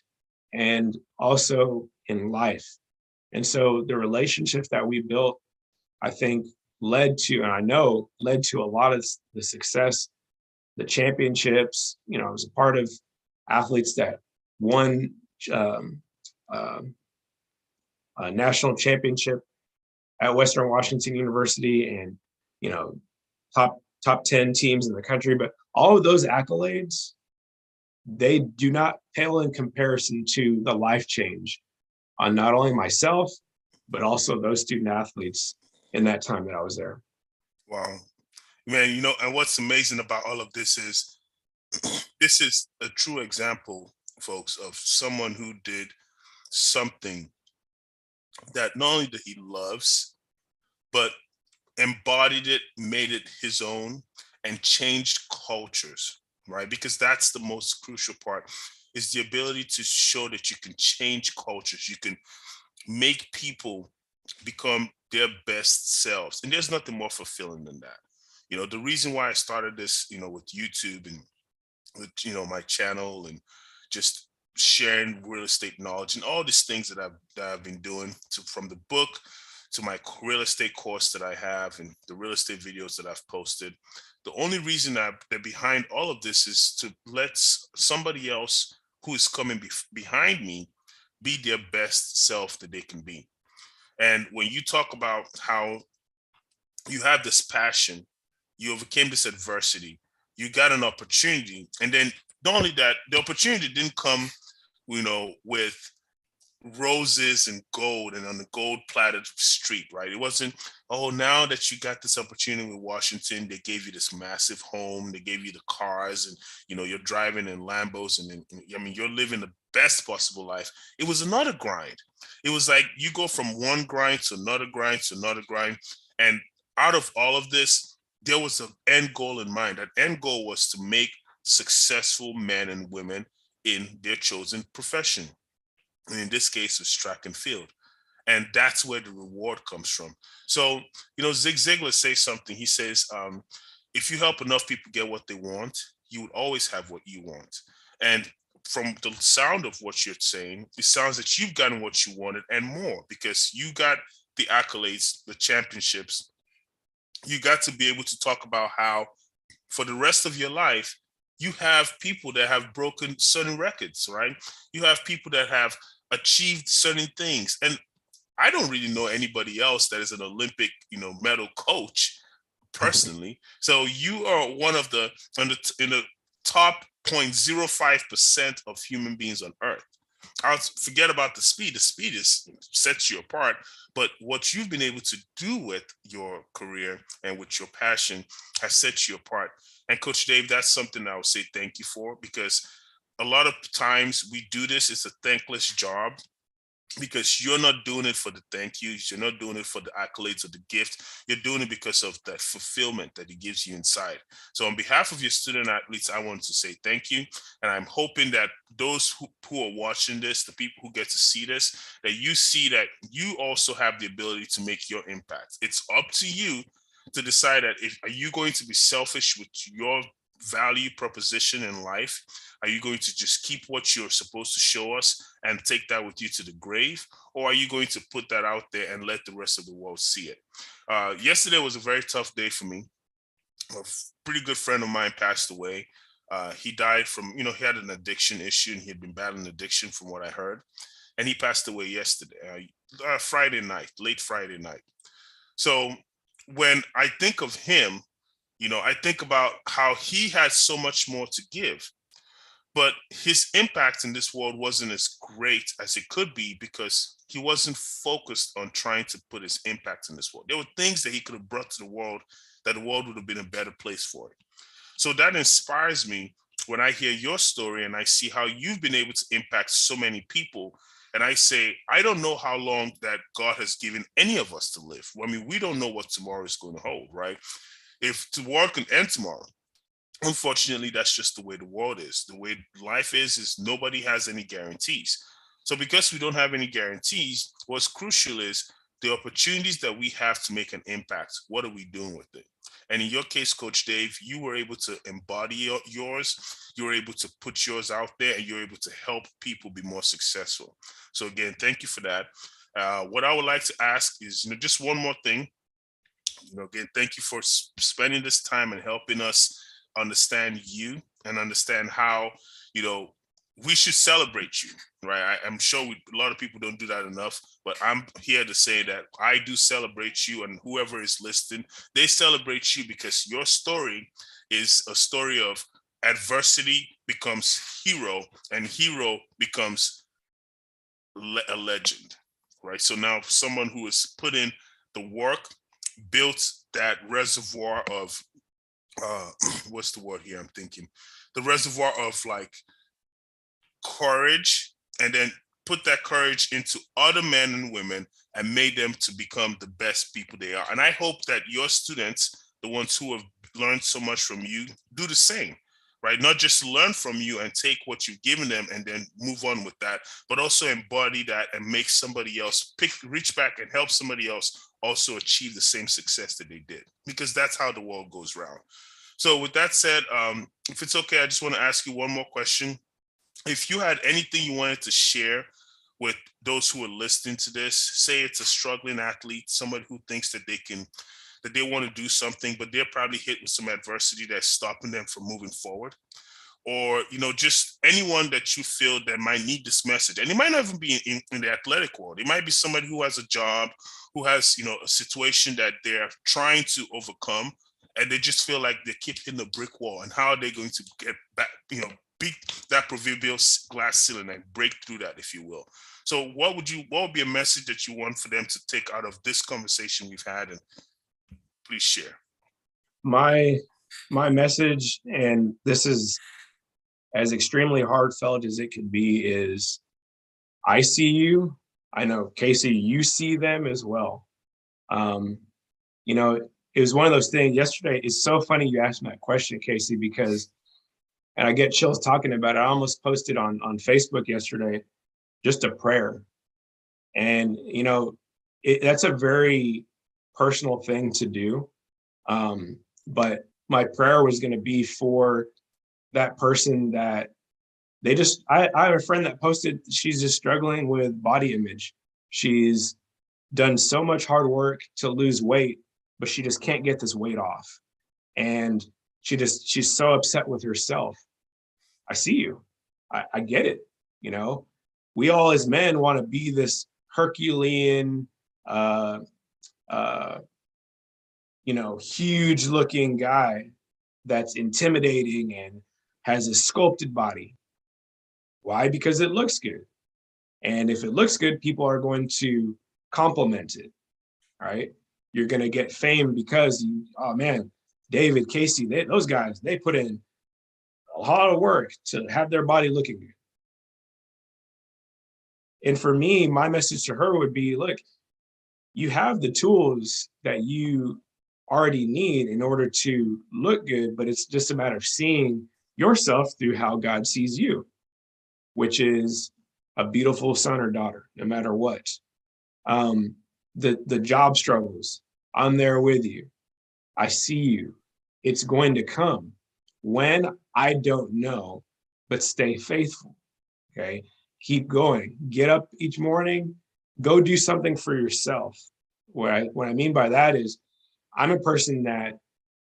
and also in life. And so the relationships that we built, I think, led to, and I know led to, a lot of the success, the championships. You know, I was a part of athletes that won um, a national championship at Western Washington University, and, you know, top 10 teams in the country. But all of those accolades, they do not pale in comparison to the life change on not only myself, but also those student athletes in that time that I was there. Wow. Man, you know, and what's amazing about all of this is this is a true example, folks, of someone who did something that not only that he loves, but embodied it, made it his own, and changed cultures, right? Because that's the most crucial part, is the ability to show that you can change cultures. You can make people become their best selves. And there's nothing more fulfilling than that. The reason why I started this, with YouTube and with, my channel and just sharing real estate knowledge and all these things that I've been doing, from the book to my real estate course that I have and the real estate videos that I've posted. The only reason that behind all of this is to let somebody else who is coming behind me be their best self that they can be. And when you talk about how you have this passion, you overcame this adversity, you got an opportunity, and then not only that, the opportunity didn't come, with roses and gold and on the gold platted street, right? It wasn't, oh, now that you got this opportunity with Washington, they gave you this massive home, they gave you the cars, and you're driving in Lambos, and I mean, you're living the best possible life. It was another grind. It was like you go from one grind to another grind to another grind. And out of all of this, there was an end goal in mind. That end goal was to make successful men and women in their chosen profession. And in this case, it's track and field. And that's where the reward comes from. So, Zig Ziglar says something. He says, if you help enough people get what they want, you would always have what you want. And from the sound of what you're saying, it sounds that you've gotten what you wanted and more, because you got the accolades, the championships. You got to be able to talk about how for the rest of your life, you have people that have broken certain records, right? You have people that have achieved certain things. And I don't really know anybody else that is an Olympic, medal coach personally. So you are one of the in the top 0.05% of human beings on earth. I'll forget about the speed. The speed sets you apart, but what you've been able to do with your career and with your passion has set you apart. And Coach Dave, that's something I would say thank you for, because a lot of times we do this, it's a thankless job, because you're not doing it for the thank yous, you're not doing it for the accolades or the gift, you're doing it because of that fulfillment that it gives you inside. So on behalf of your student athletes, I want to say thank you. And I'm hoping that those who are watching this, the people who get to see this, that you see that you also have the ability to make your impact. It's up to you to decide that, are you going to be selfish with your value proposition in life? Are you going to just keep what you're supposed to show us and take that with you to the grave? Or are you going to put that out there and let the rest of the world see it? Yesterday was a very tough day for me. A pretty good friend of mine passed away. He died from, he had an addiction issue, and he had been battling addiction from what I heard. And he passed away yesterday, Friday night, late Friday night. So when I think of him, I think about how he had so much more to give, but his impact in this world wasn't as great as it could be, because he wasn't focused on trying to put his impact in this world. There were things that he could have brought to the world that the world would have been a better place for it. So that inspires me when I hear your story and I see how you've been able to impact so many people. And I say, I don't know how long that God has given any of us to live. I mean, we don't know what tomorrow is going to hold, right? If the world can end tomorrow, unfortunately, that's just the way the world is. The way life is nobody has any guarantees. So because we don't have any guarantees, what's crucial is the opportunities that we have to make an impact. What are we doing with it? And in your case, Coach Dave, you were able to embody yours. You were able to put yours out there, and you're able to help people be more successful. So again, thank you for that. What I would like to ask is, just one more thing. Again, thank you for spending this time and helping us understand you and understand how, we should celebrate you, right? I'm sure a lot of people don't do that enough, but I'm here to say that I do celebrate you, and whoever is listening, they celebrate you, because your story is a story of adversity becomes hero, and hero becomes a legend, right? So now someone who has put in the work, built that reservoir of what's the word here I'm thinking, the reservoir of like courage, and then put that courage into other men and women and made them to become the best people they are. And I hope that your students, the ones who have learned so much from you, do the same, right? Not just learn from you and take what you've given them and then move on with that, but also embody that and make somebody else reach back and help somebody else also achieve the same success that they did, because that's how the world goes round. So with that said, if it's okay, I just want to ask you one more question. If you had anything you wanted to share with those who are listening to this, say it's a struggling athlete, somebody who thinks that they want to do something, but they're probably hit with some adversity that's stopping them from moving forward, or just anyone that you feel that might need this message. And it might not even be in the athletic world. It might be somebody who has a job, who has a situation that they're trying to overcome, and they just feel like they keep hitting the brick wall. And how are they going to get back, beat that proverbial glass ceiling and break through that, if you will? So what would be a message that you want for them to take out of this conversation we've had? And please share. My message, and this is as extremely heartfelt as it could be, is I see you. I know, Casey, you see them as well. It was one of those things yesterday. It's so funny you asked me that question, Casey, because, and I get chills talking about it. I almost posted on Facebook yesterday, just a prayer. And, that's a very personal thing to do. But my prayer was going to be for that person that I have a friend that posted, she's just struggling with body image. She's done so much hard work to lose weight, but she just can't get this weight off. And she's so upset with herself. I see you. I get it. We all as men want to be this Herculean, huge looking guy that's intimidating and has a sculpted body. Why? Because it looks good. And if it looks good, people are going to compliment it, right? You're going to get fame because oh man, David, Casey, those guys, they put in a lot of work to have their body looking good. And for me, my message to her would be, look, you have the tools that you already need in order to look good, but it's just a matter of seeing yourself through how God sees you, which is a beautiful son or daughter, no matter what. The job struggles, I'm there with you. I see you. It's going to come. When? I don't know, but stay faithful, okay? Keep going. Get up each morning, go do something for yourself. What I mean by that is, I'm a person that,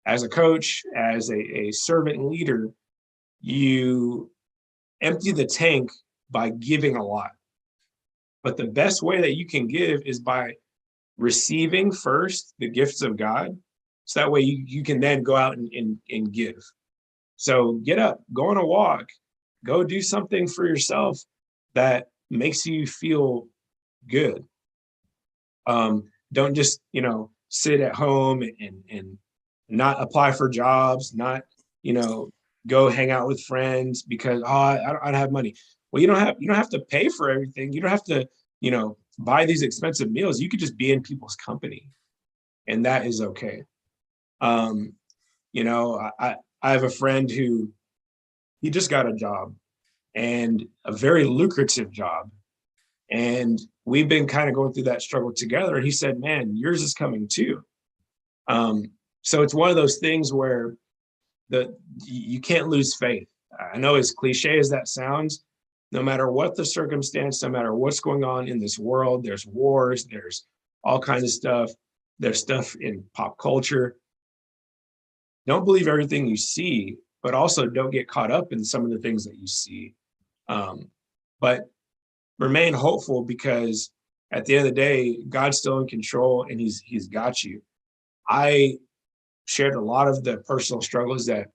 as a coach, as a servant leader, you empty the tank by giving a lot. But the best way that you can give is by receiving first the gifts of God. So that way you can then go out and give. So get up, go on a walk, go do something for yourself that makes you feel good. Don't just, sit at home and not apply for jobs, not, go hang out with friends because, I don't have money. Well, you don't have to pay for everything. You don't have to, buy these expensive meals. You could just be in people's company, and that is okay. I have a friend who, he just got a job, and a very lucrative job. And we've been kind of going through that struggle together. And he said, man, yours is coming too. So it's one of those things where you can't lose faith. I know, as cliche as that sounds, no matter what the circumstance, no matter what's going on in this world, there's wars, there's all kinds of stuff. There's stuff in pop culture. Don't believe everything you see, but also don't get caught up in some of the things that you see. But remain hopeful, because at the end of the day, God's still in control and he's got you. I shared a lot of the personal struggles that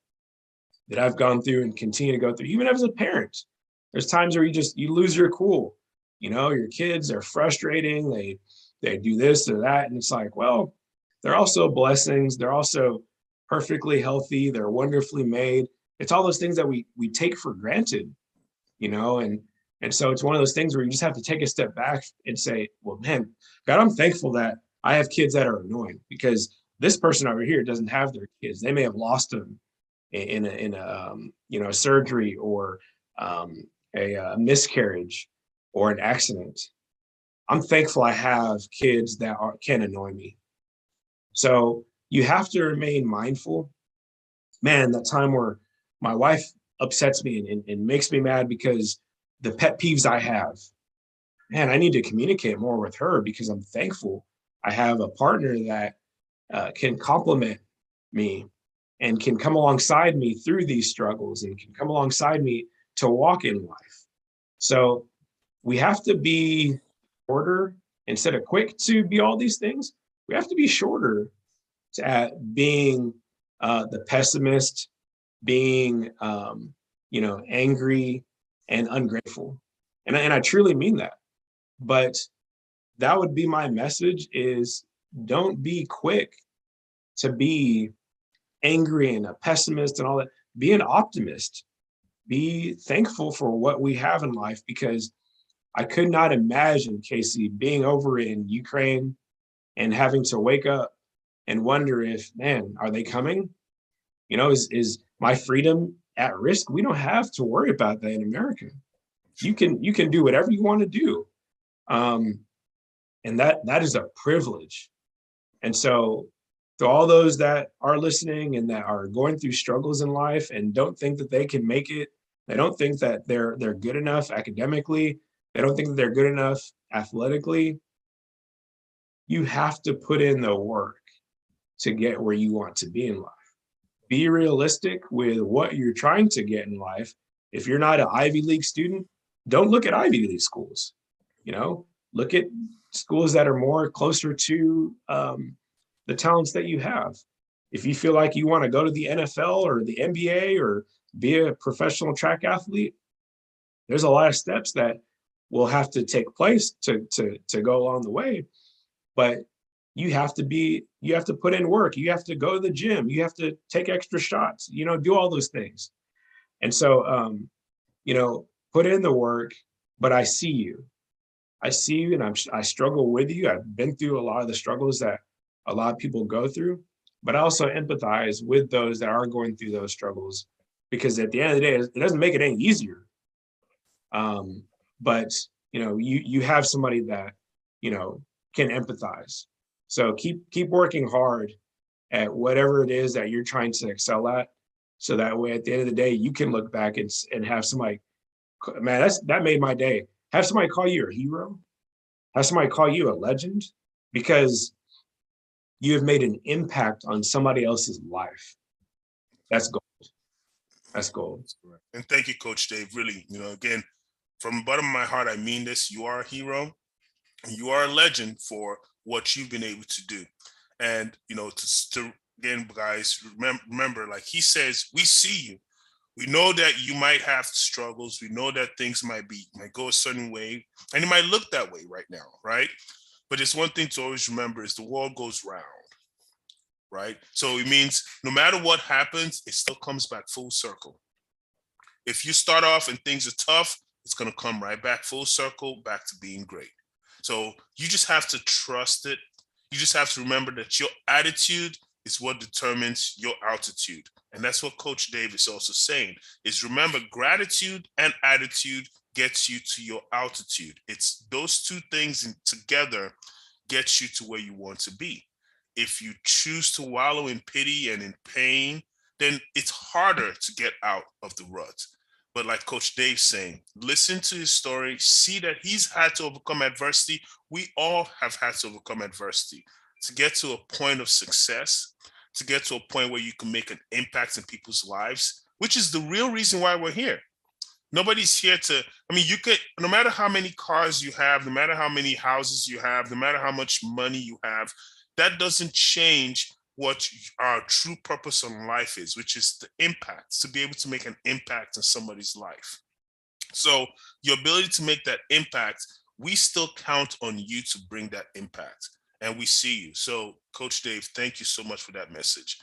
I've gone through and continue to go through, even as a parent. There's times where you lose your cool. Your kids are frustrating. They do this or that. And it's like, well, they're also blessings. They're also perfectly healthy. They're wonderfully made. It's all those things that we take for granted, and And so it's one of those things where you just have to take a step back and say, well, man, God, I'm thankful that I have kids that are annoying, because this person over here doesn't have their kids. They may have lost them in a surgery, or a miscarriage, or an accident. I'm thankful I have kids that can annoy me. So you have to remain mindful. Man, that time where my wife upsets me and makes me mad because the pet peeves I have, man, I need to communicate more with her, because I'm thankful I have a partner that can compliment me and can come alongside me through these struggles and can come alongside me to walk in life. So we have to be shorter instead of quick to be all these things. We have to be shorter at being the pessimist, being angry and ungrateful, and I truly mean that. But that would be my message: is don't be quick to be angry and a pessimist and all that. Be an optimist. Be thankful for what we have in life, because I could not imagine, Casey, being over in Ukraine and having to wake up and wonder if, man, are they coming? Is my freedom at risk? We don't have to worry about that in America. You can do whatever you want to do. Um, and that is a privilege. And so, to all those that are listening and that are going through struggles in life and don't think that they can make it, they don't think that they're good enough academically, they don't think that they're good enough athletically, you have to put in the work to get where you want to be in life. Be realistic with what you're trying to get in life. If you're not an Ivy League student, don't look at Ivy League schools. Look at schools that are more closer to the talents that you have. If you feel like you want to go to the NFL or the NBA or be a professional track athlete, there's a lot of steps that will have to take place to go along the way. But you have to put in work. You have to go to the gym. You have to take extra shots, do all those things. And so, put in the work, but I see you. And I struggle with you. I've been through a lot of the struggles that a lot of people go through, but I also empathize with those that are going through those struggles, because at the end of the day, it doesn't make it any easier. But you have somebody that can empathize. So keep working hard at whatever it is that you're trying to excel at, so that way at the end of the day you can look back and have somebody, man, that made my day. Have somebody call you a hero. Have somebody call you a legend, because you have made an impact on somebody else's life. That's gold. That's gold. And thank you, Coach Dave. Really, again, from the bottom of my heart, I mean this. You are a hero. You are a legend for what you've been able to do. And, to again, guys, remember, like he says, we see you. We know that you might have struggles. We know that things might go a certain way, and it might look that way right now, right? But it's one thing to always remember: is the world goes round, right? So it means no matter what happens, it still comes back full circle. If you start off and things are tough, it's going to come right back full circle, back to being great. So you just have to trust it. You just have to remember that your attitude is what determines your altitude. And that's what Coach Dave is also saying, is remember, gratitude and attitude gets you to your altitude. It's those two things together gets you to where you want to be. If you choose to wallow in pity and in pain, then it's harder to get out of the rut. But like Coach Dave's saying, listen to his story, see that he's had to overcome adversity. We all have had to overcome adversity to get to a point of success, to get to a point where you can make an impact in people's lives, which is the real reason why we're here. Nobody's here to, you could, no matter how many cars you have, no matter how many houses you have, no matter how much money you have, that doesn't change what our true purpose on life is, which is the impact, to be able to make an impact in somebody's life. So your ability to make that impact, we still count on you to bring that impact, and we see you. So Coach Dave, thank you so much for that message.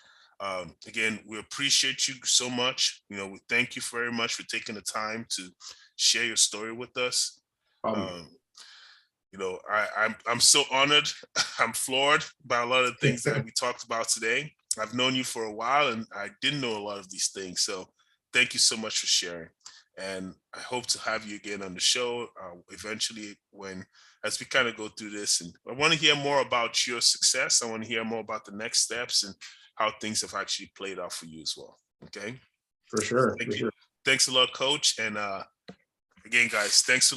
Again, we appreciate you so much. We thank you very much for taking the time to share your story with us. Um, Um, I'm so honored. I'm floored by a lot of things that we talked about today. I've known you for a while, and I didn't know a lot of these things. So, thank you so much for sharing. And I hope to have you again on the show eventually, as we kind of go through this. And I want to hear more about your success. I want to hear more about the next steps and how things have actually played out for you as well. Okay. for sure, Thank for you. sure. Thanks a lot, Coach. And again, guys, thanks a